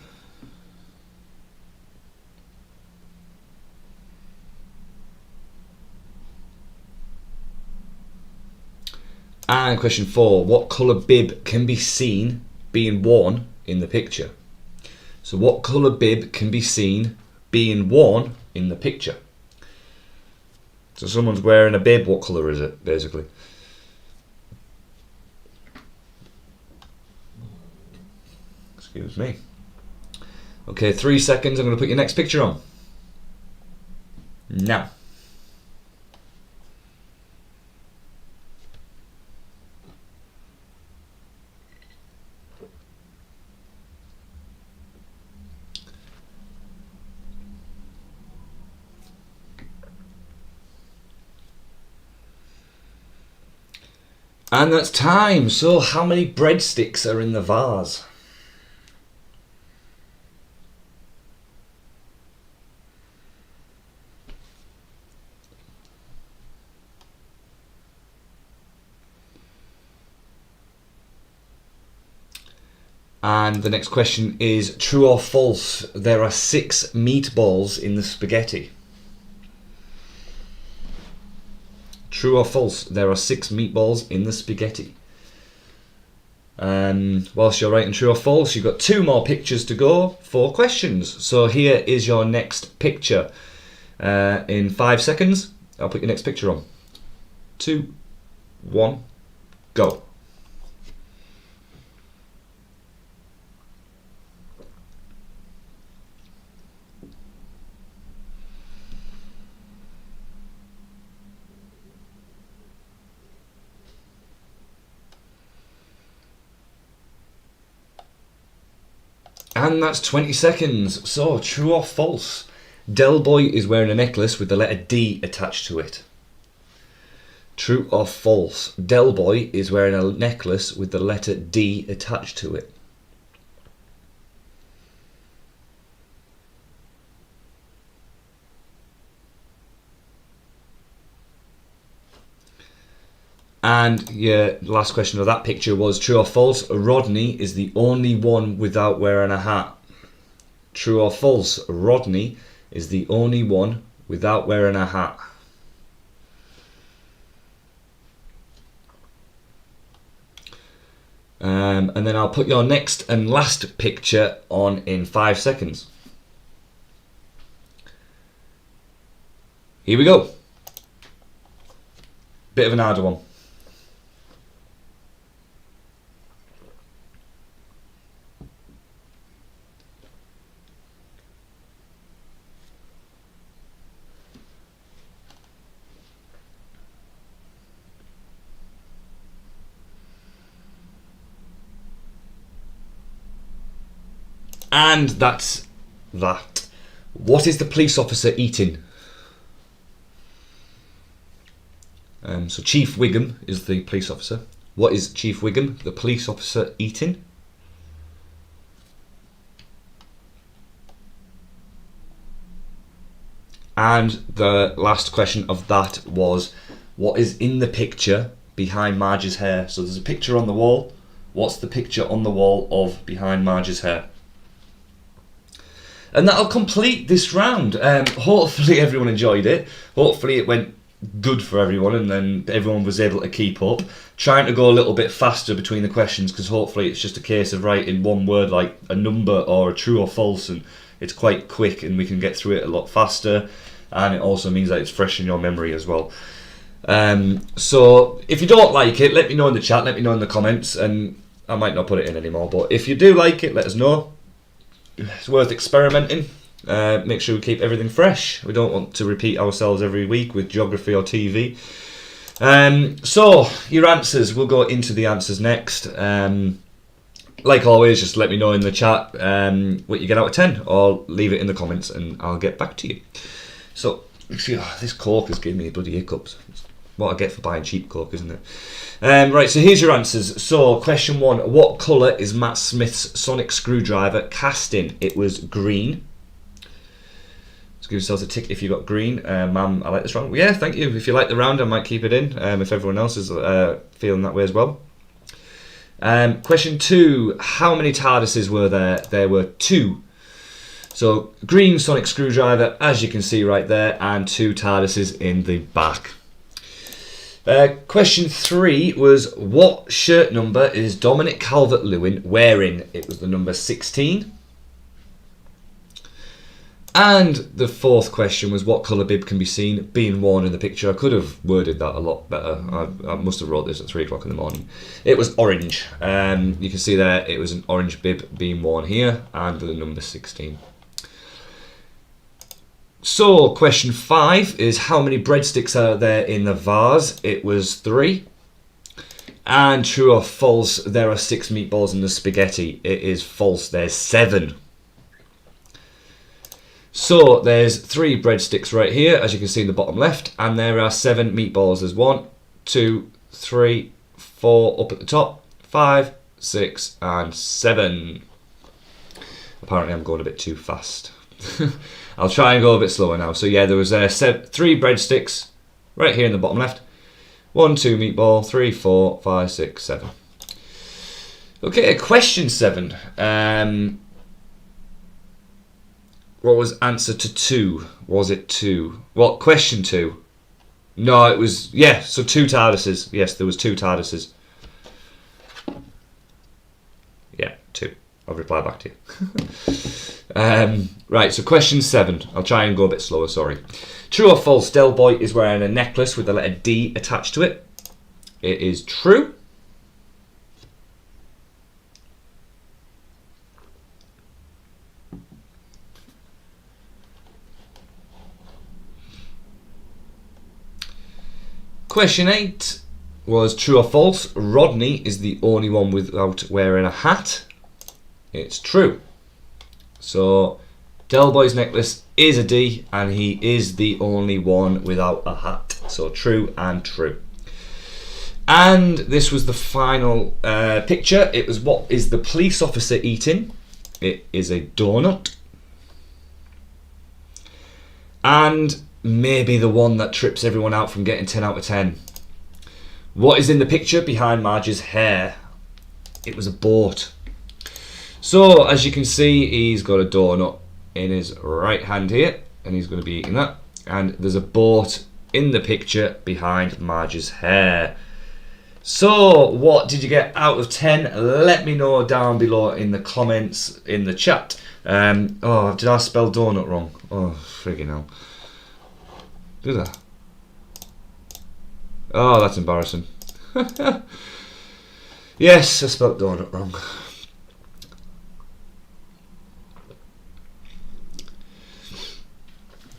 And question 4. What colour bib can be seen being worn in the picture? So what colour bib can be seen being worn in the picture? So someone's wearing a bib, what colour is it, basically? Excuse me. Okay, 3 seconds, I'm going to put your next picture on. Now. And that's time. So how many breadsticks are in the vase? And the next question is true or false? There are 6 meatballs in the spaghetti. True or false? There are 6 meatballs in the spaghetti. Whilst you're writing true or false, you've got 2 more pictures to go, 4 questions. So here is your next picture. In 5 seconds, I'll put your next picture on. 2, 1, go. And that's 20 seconds. So, true or false? Del Boy is wearing a necklace with the letter D attached to it. True or false? Del Boy is wearing a necklace with the letter D attached to it. And your last question of that picture was true or false? Rodney is the only one without wearing a hat. True or false? Rodney is the only one without wearing a hat. And then I'll put your next and last picture on in 5 seconds. Here we go. Bit of an harder one. And that's that. What is the police officer eating? So Chief Wiggum is the police officer. What is Chief Wiggum, the police officer, eating? And the last question of that was, what is in the picture behind Marge's hair? So there's a picture on the wall. What's the picture on the wall of behind Marge's hair? And that'll complete this round. Hopefully everyone enjoyed it. Hopefully it went good for everyone and then everyone was able to keep up. Trying to go a little bit faster between the questions because hopefully it's just a case of writing one word like a number or a true or false, and it's quite quick and we can get through it a lot faster, and it also means that it's fresh in your memory as well. So if you don't like it, let me know in the chat, let me know in the comments, and I might not put it in anymore, but if you do like it, let us know. It's worth experimenting. Make sure we keep everything fresh. We don't want to repeat ourselves every week with geography or TV. So your answers, we'll go into the answers next. Like always, just let me know in the chat what you get out of 10, or leave it in the comments and I'll get back to you. So this Coke has given me bloody hiccups. It's what I get for buying cheap Coke, isn't it? Right, so here's your answers. So question 1, what colour is Matt Smith's sonic screwdriver cast in? It was green. Let's give yourselves a tick if you got green. Ma'am, I like this round. Well, yeah, thank you. If you like the round, I might keep it in if everyone else is feeling that way as well. Question 2, how many TARDISes were there? There were 2. So green sonic screwdriver, as you can see right there, and 2 TARDISes in the back. Question 3 was, what shirt number is Dominic Calvert-Lewin wearing? It was the number 16. And the 4th question was, what colour bib can be seen being worn in the picture? I could have worded that a lot better. I must have wrote this at 3 o'clock in the morning. It was orange. You can see there it was an orange bib being worn here, and the number 16. So, question 5 is, how many breadsticks are there in the vase? It was 3. And true or false, there are 6 meatballs in the spaghetti. It is false, there's 7. So, there's 3 breadsticks right here, as you can see in the bottom left, and there are 7 meatballs. There's 1, 2, 3, 4 up at the top, 5, 6, and 7. Apparently I'm going a bit too fast. I'll try and go a bit slower now. So yeah, there was 3 breadsticks right here in the bottom left. 1, 2 meatball, 3, 4, 5, 6, 7. Okay, question 7. What was answer to 2? Was it 2? What, question 2? No, it was, yeah, so 2 TARDISes. Yes, there was 2 TARDISes. Yeah, 2. I'll reply back to you. Right, so question 7. I'll try and go a bit slower, sorry. True or false, Del Boy is wearing a necklace with the letter D attached to it? It is true. Question 8 was true or false, Rodney is the only one without wearing a hat? It's true. So Del Boy's necklace is a D, and he is the only one without a hat. So true and true. And this was the final picture. It was, what is the police officer eating? It is a donut. And maybe the one that trips everyone out from getting 10 out of 10. What is in the picture behind Marge's hair? It was a boat. So, as you can see, he's got a donut in his right hand here, and he's going to be eating that. And there's a boat in the picture behind Marge's hair. So, what did you get out of 10? Let me know down below in the comments, in the chat. Oh, did I spell donut wrong? Oh, friggin' hell. Did I? Oh, that's embarrassing. Yes, I spelled donut wrong.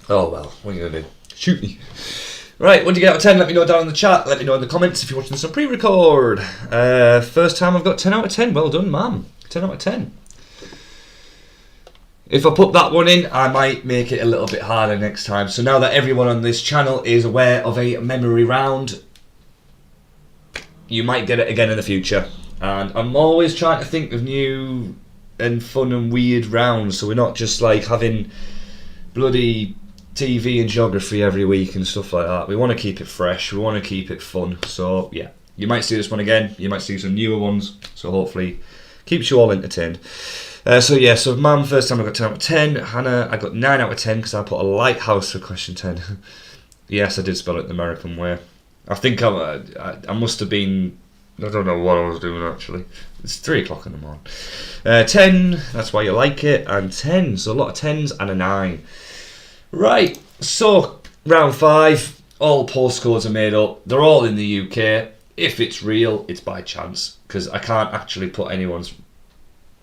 Oh well, what are you going to do? Shoot me. Right, what do you get out of 10? Let me know down in the chat. Let me know in the comments if you're watching this on pre-record. First time I've got 10 out of 10. Well done, ma'am. 10 out of 10. If I put that one in, I might make it a little bit harder next time. So now that everyone on this channel is aware of a memory round, you might get it again in the future. And I'm always trying to think of new and fun and weird rounds, so we're not just like having bloody TV and geography every week and stuff like that. We want to keep it fresh, we want to keep it fun. So yeah, you might see this one again, you might see some newer ones, so hopefully keeps you all entertained. So mum, first time I got 10 out of 10. Hannah, I got 9 out of 10 because I put a lighthouse for question 10. Yes, I did spell it the American way. I think I must have been, I don't know what I was doing actually. It's 3 o'clock in the morning. 10, that's why you like it, and 10, so a lot of 10s and a 9. Right, so round 5, all postcodes are made up. They're all in the UK. If it's real, it's by chance, because I can't actually put anyone's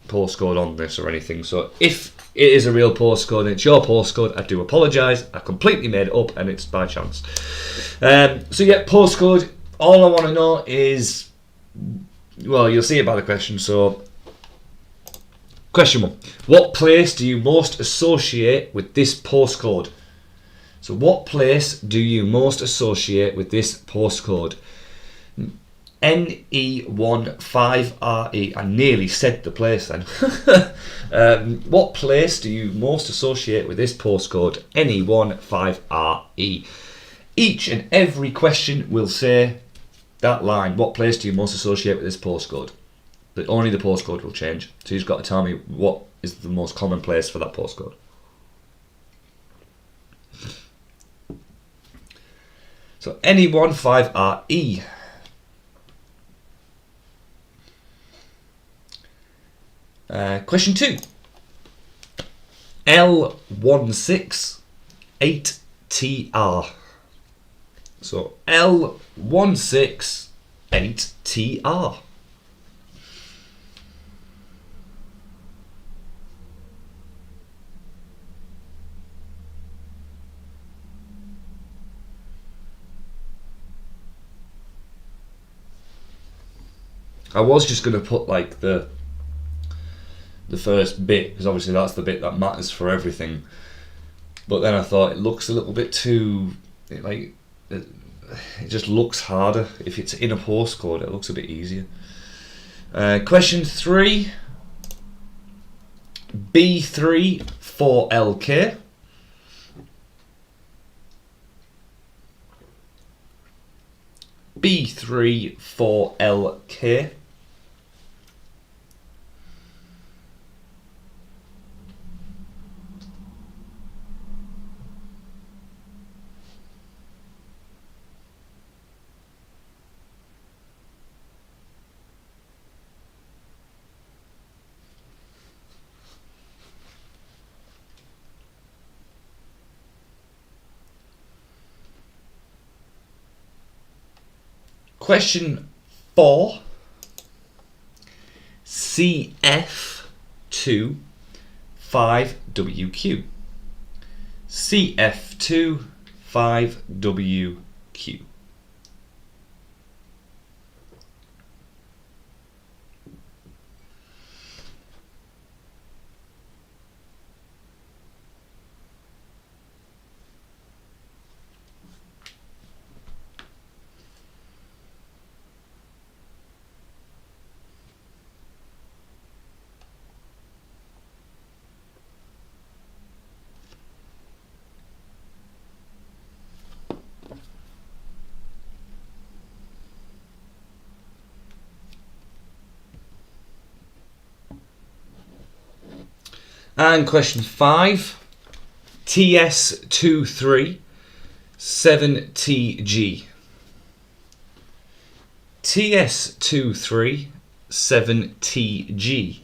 postcode on this or anything. So if it is a real postcode and it's your postcode, I do apologise. I completely made it up and it's by chance. So yeah, postcode, all I want to know is, well, you'll see it by the question. So question 1, what place do you most associate with this postcode? So what place do you most associate with this postcode? NE15RE. I nearly said the place then. What place do you most associate with this postcode? NE15RE. Each and every question will say that line. What place do you most associate with this postcode? But only the postcode will change. So you've got to tell me what is the most common place for that postcode. So NE15RE. Question 2. L168TR. So L168TR. I was just going to put like the first bit, because obviously that's the bit that matters for everything, but then I thought it looks a little bit too, it just looks harder. If it's in a postcode, it looks a bit easier. Question 3, B3-4LK. B3-4LK. Question 4, CF2-5WQ. CF2-5WQ. And question 5, TS23-7TG. TS237TG.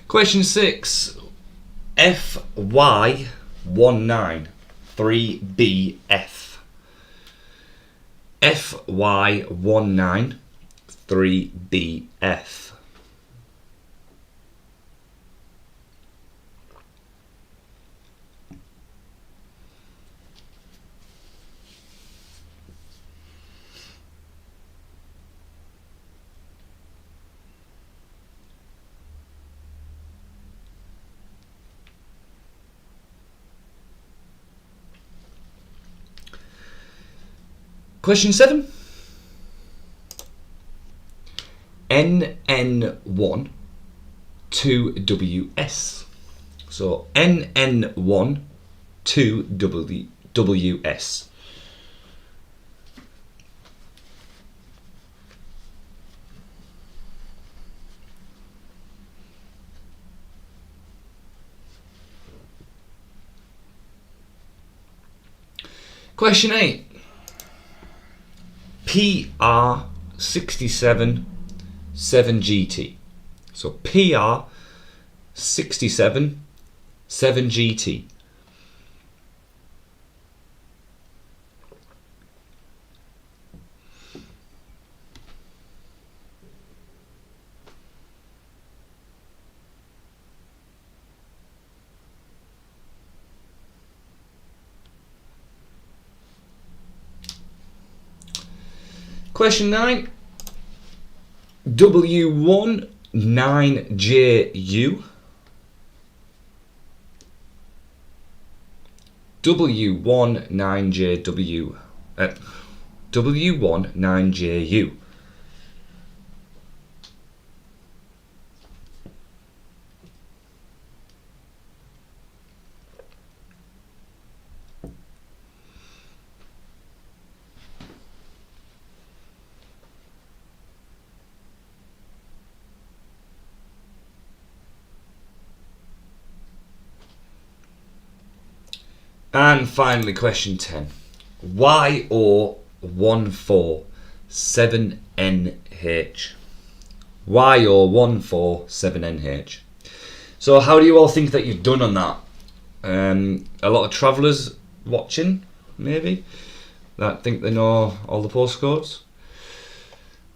Question 6. FY19 3BF. FY19 3BF. Question 7. NN1 2WS. So NN1 2WS. Question 8. PR67 7GT. So PR67 7GT. Question 9. W1 9JU. W1 9JW. W1 9JU. And finally, question 10. YO147NH. YO147NH. So how do you all think that you've done on that? A lot of travellers watching, maybe, that think they know all the postcodes.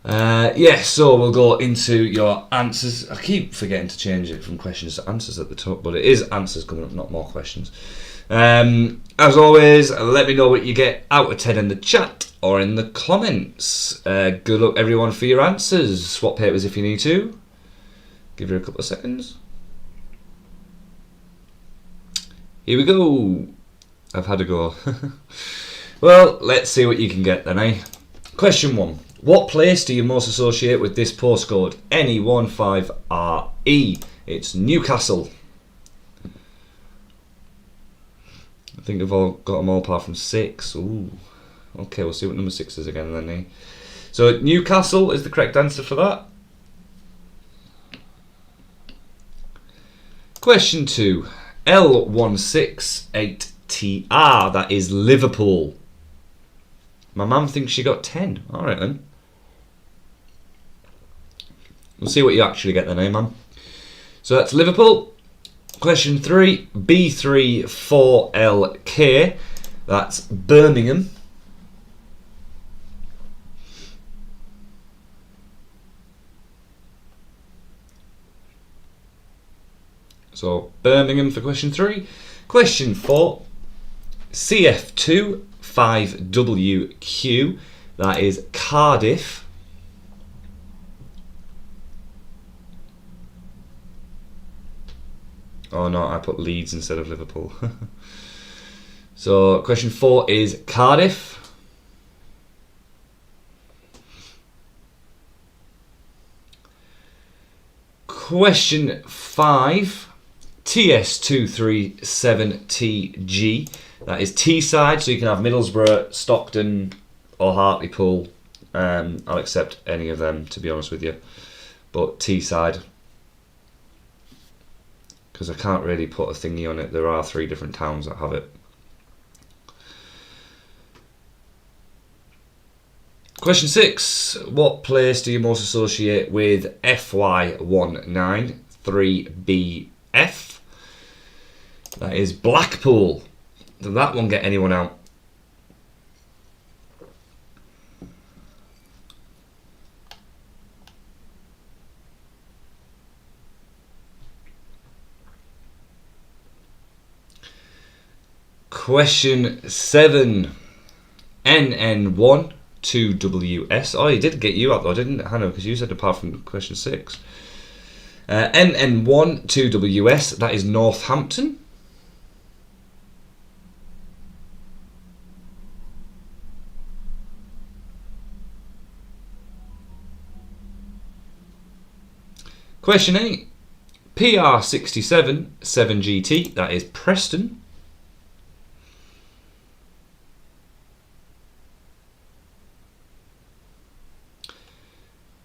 Yeah, so we'll go into your answers. I keep forgetting to change it from questions to answers at the top, but it is answers coming up, not more questions. As always, let me know what you get out of 10 in the chat or in the comments. Good luck everyone for your answers. Swap papers if you need to. Give it a couple of seconds. Here we go. I've had a go. Well, let's see what you can get then, eh? Question 1. What place do you most associate with this postcode? NE15RE. It's Newcastle. I think I've all got them all apart from 6. Ooh. Okay, we'll see what number 6 is again then, eh? So Newcastle is the correct answer for that. Question 2. L168TR. That is Liverpool. My mum thinks she got 10. Alright then. We'll see what you actually get then, eh, mum? So that's Liverpool. Question 3, B34LK, that's Birmingham. So Birmingham for question 3. Question 4, CF2 5WQ, that is Cardiff. Oh no, I put Leeds instead of Liverpool. So question 4 is Cardiff. Question 5, TS237TG. That is Teesside, so you can have Middlesbrough, Stockton, or Hartlepool. I'll accept any of them, to be honest with you. But Teesside, because I can't really put a thingy on it. There are 3 different towns that have it. Question 6. What place do you most associate with FY193BF? That is Blackpool. Did that one get anyone out? Question 7. NN1 2WS. Oh, he did get you out though, didn't it, Hannah? Because you said apart from question 6. NN1 2WS. That is Northampton. Question 8. PR67 7GT. That is Preston.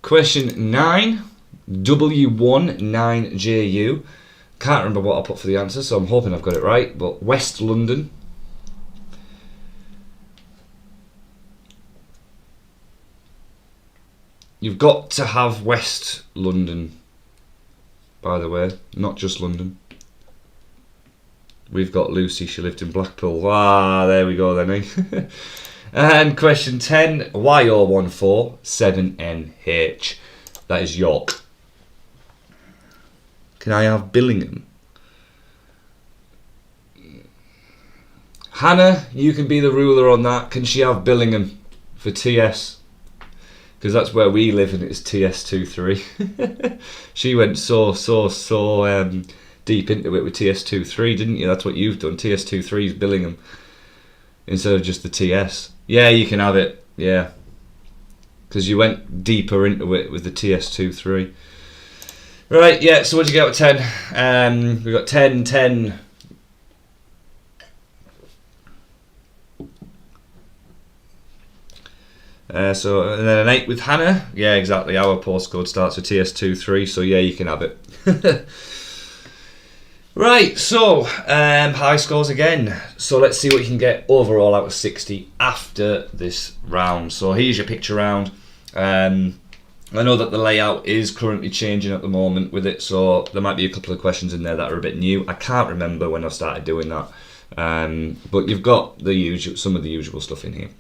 Question 9, W19JU. Can't remember what I put for the answer, so I'm hoping I've got it right. But West London. You've got to have West London, by the way, not just London. We've got Lucy, she lived in Blackpool. Ah, there we go then, eh? And question 10, YO14 7NH. That is York. Can I have Billingham? Hannah, you can be the ruler on that. Can she have Billingham for TS? Because that's where we live and it's TS23. She went so deep into it with TS23, didn't you? That's what you've done. TS23 is Billingham instead of just the TS. Yeah, you can have it. Yeah. Because you went deeper into it with the TS23. Right, yeah, so what did you get out of 10? We got 10, 10. So, and then an 8 with Hannah. Yeah, exactly. Our postcode starts with TS23, so yeah, you can have it. Right, so high scores again. So let's see what you can get overall out of 60 after this round. So here's your picture round. I know that the layout is currently changing at the moment with it, so there might be a couple of questions in there that are a bit new. I can't remember when I started doing that, but you've got the usual, some of the usual stuff in here.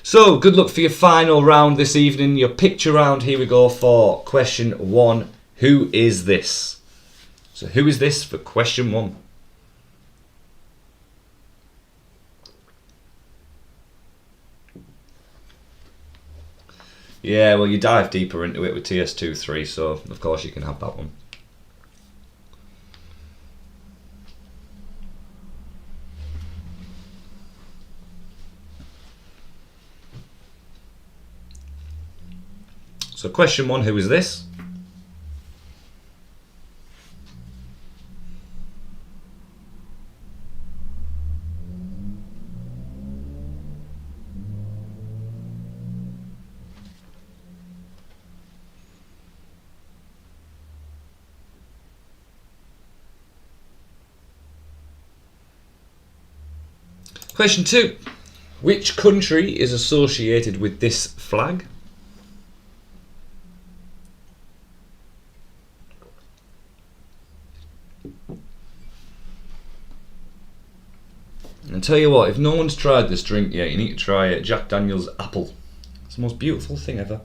So good luck for your final round this evening. Your picture round. Here we go for question 1. Who is this? So who is this for question 1? Yeah, well, you dive deeper into it with TS23, so of course you can have that one. So question 1, who is this? Question 2. Which country is associated with this flag? And tell you what, if no one's tried this drink yet, you need to try it. Jack Daniel's Apple. It's the most beautiful thing ever.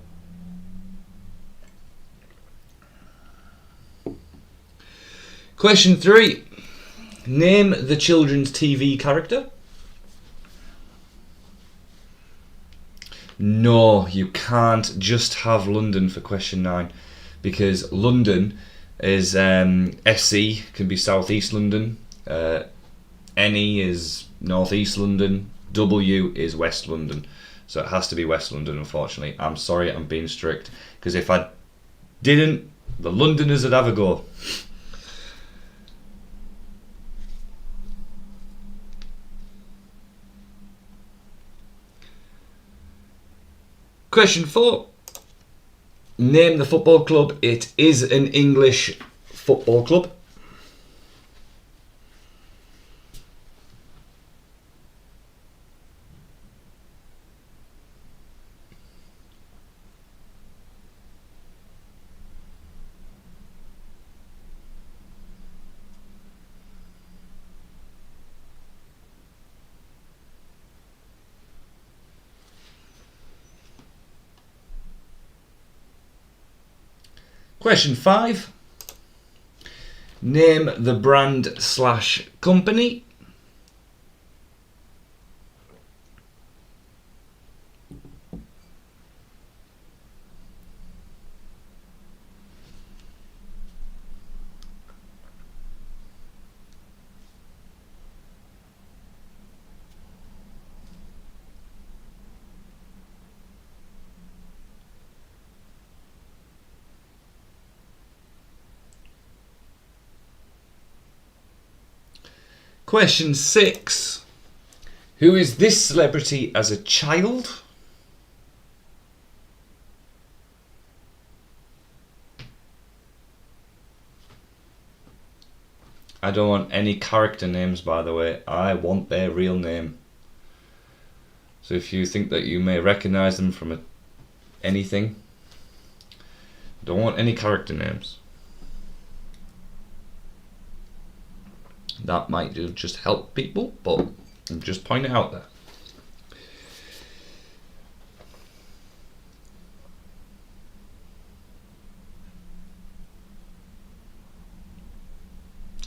Question 3. Name the children's TV character. No, you can't just have London for question 9, because London is SE, can be South East London. NE is North East London, W is West London. So it has to be West London, unfortunately. I'm sorry, I'm being strict. Because if I didn't, the Londoners would have a go. Question 4. Name the football club. It is an English football club. Question 5. Name the brand / company. Question 6. Who is this celebrity as a child? I don't want any character names, by the way. I want their real name. So if you think that you may recognize them from anything, don't want any character names. That might just help people, but I'm just pointing it out there.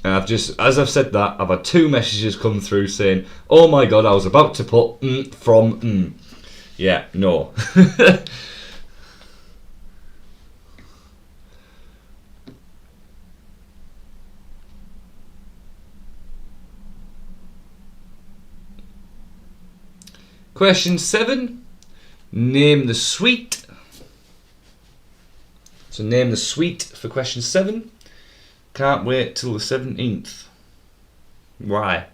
And as I've said that, I've had 2 messages come through saying, "Oh my god, I was about to put from." Yeah, no. Question 7. Name the sweet. So name the sweet for question 7. Can't wait till the 17th. Why?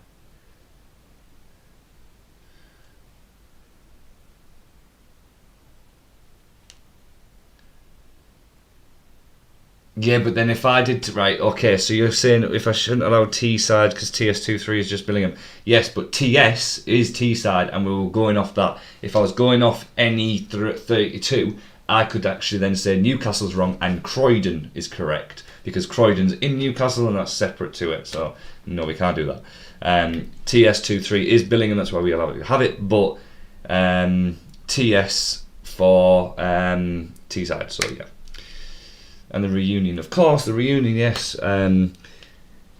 Yeah, but then if I did... Right, okay, so you're saying if I shouldn't allow T-side because TS23 is just Billingham. Yes, but TS is T-side and we were going off that. If I was going off any 32, I could actually then say Newcastle's wrong and Croydon is correct. Because Croydon's in Newcastle and that's separate to it. So, no, we can't do that. TS23 is Billingham, that's why we allow it to have it. But TS for T-side, so yeah. And the reunion, of course, the reunion, yes. We'll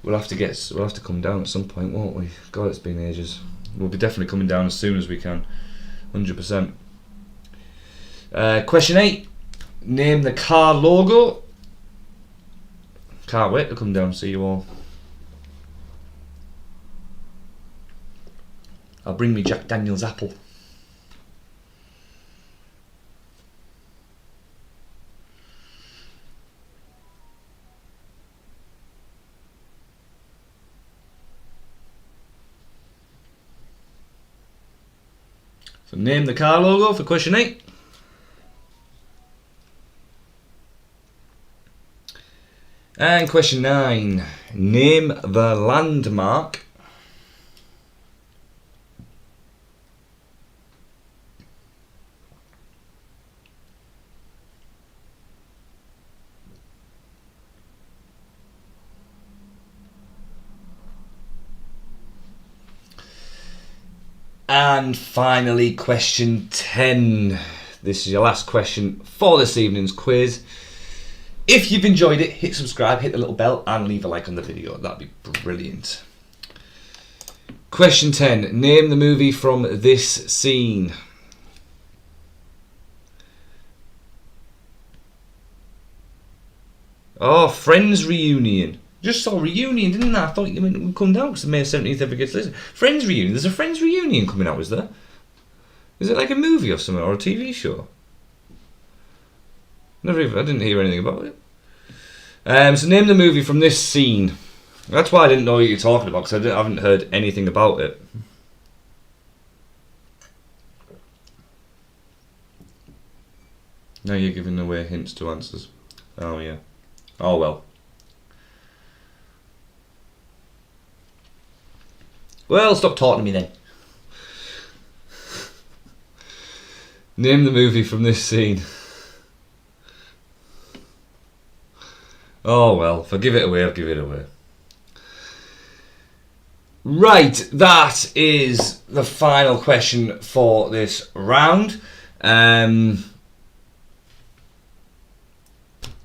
have to come down at some point, won't we? God, it's been ages. We'll be definitely coming down as soon as we can, 100%. Question 8. Name the car logo. Can't wait to come down and see you all. I'll bring me Jack Daniel's apple. So name the car logo for question 8. And question 9. Name the landmark. And finally, question 10. This is your last question for this evening's quiz. If you've enjoyed it, hit subscribe, hit the little bell, and leave a like on the video. That'd be brilliant. Question 10. Name the movie from this scene. Oh, Friends Reunion. Just saw Reunion, didn't I? I thought you meant it would come down because the May 17th ever gets listened. Friends Reunion. There's a Friends Reunion coming out, is there? Is it like a movie or something, or a TV show? I didn't hear anything about it. So name the movie from this scene. That's why I didn't know what you're talking about, because I haven't heard anything about it. Now you're giving away hints to answers. Oh yeah. Oh well. Well, stop talking to me then. Name the movie from this scene. Oh well, if I give it away, I'll give it away. Right, that is the final question for this round.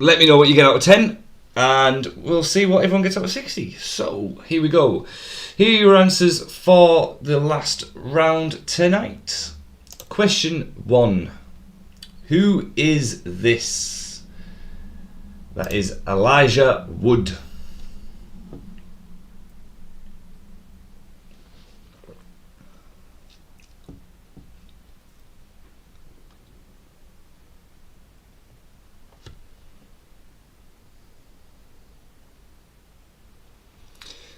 Let me know what you get out of 10, and we'll see what everyone gets out of 60. So, here we go. Here are your answers for the last round tonight. Question 1. Who is this? That is Elijah Wood.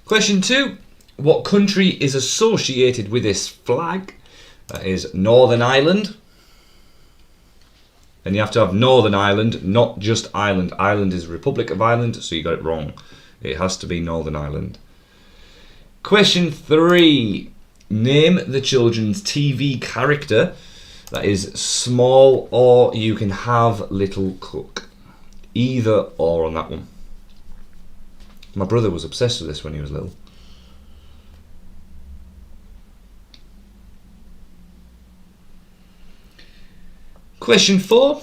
Question 2. What country is associated with this flag? That is Northern Ireland. And you have to have Northern Ireland, not just Ireland. Ireland is Republic of Ireland, so you got it wrong. It has to be Northern Ireland. Question 3. Name the children's TV character. That is Small, or you can have Little Cook. Either or on that one. My brother was obsessed with this when he was little. Question 4.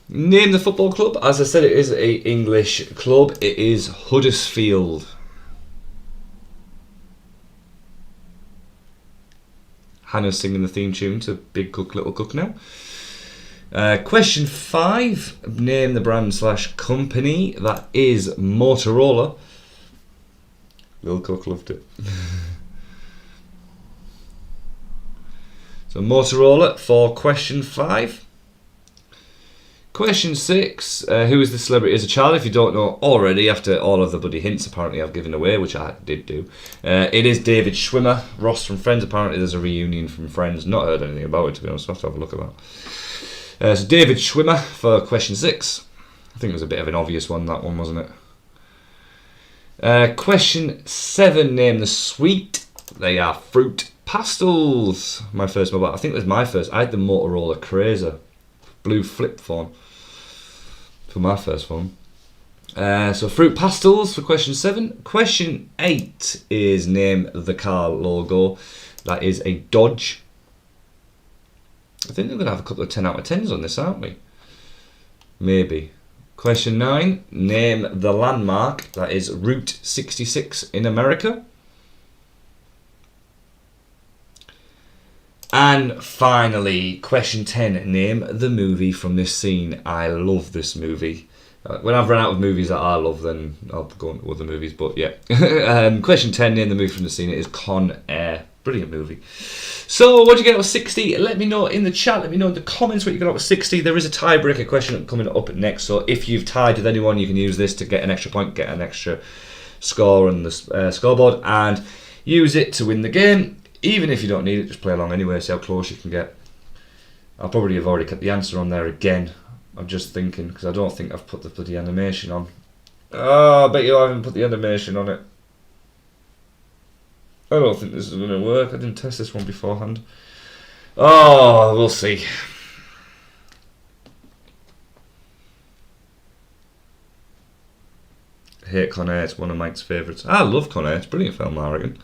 Name the football club. As I said, it is an English club. It is Huddersfield. Hannah's singing the theme tune to Big Cook, Little Cook now. Question 5. Name the brand / company. That is Motorola. Little Cook loved it. So Motorola for question 5. Question 6. Who is the celebrity as a child? If you don't know already, after all of the bloody hints apparently I've given away, which I did do. It is David Schwimmer. Ross from Friends. Apparently there's a reunion from Friends. Not heard anything about it, to be honest. I'll have to have a look at that. So David Schwimmer for question 6. I think it was a bit of an obvious one, that one, wasn't it? Question 7. Name the sweet. They are fruit pastels. My first mobile. I think it was my first. I had the Motorola Crazer blue flip phone for my first phone. So fruit pastels for question 7. Question 8 is name the car logo. That is a Dodge. I think we're going to have a couple of 10 out of 10s on this, aren't we? Maybe. Question 9. Name the landmark. That is Route 66 in America. And finally, question 10. Name the movie from this scene. I love this movie. When I've run out of movies that I love, then I'll go on to other movies. But yeah. Question 10. Name the movie from the scene. It is Con Air. Brilliant movie. So, what did you get out of 60? Let me know in the chat. Let me know in the comments what you got out of 60. There is a tiebreaker question coming up next. So, if you've tied with anyone, you can use this to get an extra point, get an extra score on the scoreboard, and use it to win the game. Even if you don't need it, just play along anyway, see how close you can get. I'll probably have already got the answer on there again. I'm just thinking, because I don't think I've put the bloody animation on. Oh, I bet you I haven't put the animation on it. I don't think this is going to work. I didn't test this one beforehand. Oh, we'll see. I hate Con Air. It's one of Mike's favourites. I love Con Air. It's a brilliant film, I reckon.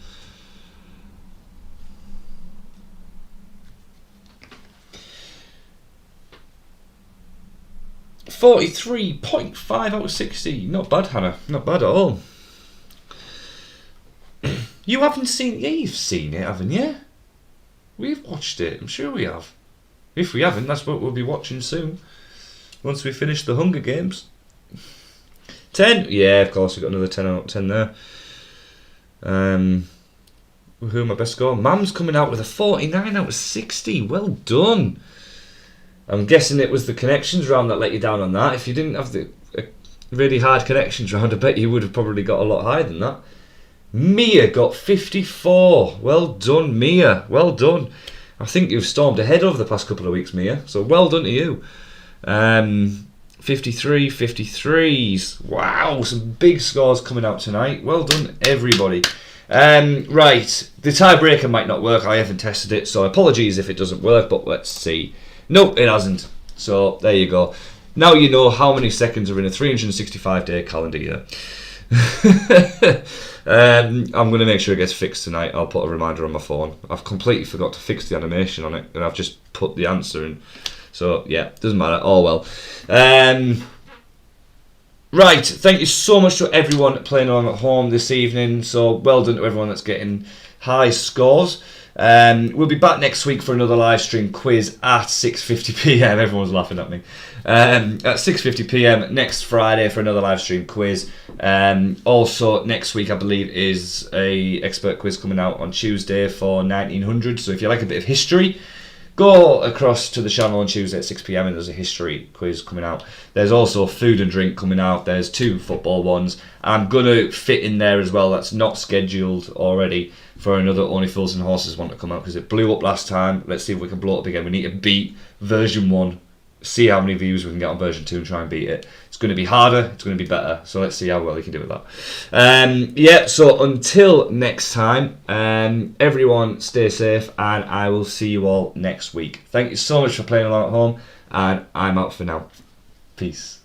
.5 out of 60. Not bad, Hannah. Not bad at all. You haven't seen it? Yeah, you've seen it, haven't you? We've watched it. I'm sure we have. If we haven't, that's what we'll be watching soon. Once we finish the Hunger Games. 10? Yeah, of course, we got another 10 out of 10 there. Who my best score? Mam's coming out with a 49 out of 60. Well done. I'm guessing it was the connections round that let you down on that. If you didn't have the really hard connections round, I bet you would have probably got a lot higher than that. Mia got 54. Well done, Mia. Well done. I think you've stormed ahead over the past couple of weeks, Mia. So well done to you. 53, 53s. Wow, some big scores coming out tonight. Well done, everybody. Right, the tiebreaker might not work. I haven't tested it, so apologies if it doesn't work, but let's see. No, it hasn't. So there you go. Now you know how many seconds are in a 365-day calendar year. I'm going to make sure it gets fixed tonight. I'll put a reminder on my phone. I've completely forgot to fix the animation on it, and I've just put the answer in. So yeah, doesn't matter. Oh well. Right, thank you so much to everyone playing along at home this evening. So well done to everyone that's getting high scores. We'll be back next week for another live stream quiz at 6:50 PM. Everyone's laughing at me. At 6:50 PM next Friday for another live stream quiz. Also next week I believe is a expert quiz coming out on Tuesday for 1900. So if you like a bit of history, go across to the channel on Tuesday at 6 PM and there's a history quiz coming out. There's also food and drink coming out. There's 2 football ones. I'm going to fit in there as well, that's not scheduled already, for another Only Fools and Horses one to come out because it blew up last time. Let's see if we can blow it up again. We need to beat version 1, see how many views we can get on version 2 and try and beat it. It's going to be harder, it's going to be better, so let's see how well we can do with that. Yeah, so until next time, everyone stay safe and I will see you all next week. Thank you so much for playing along at home and I'm out for now. Peace.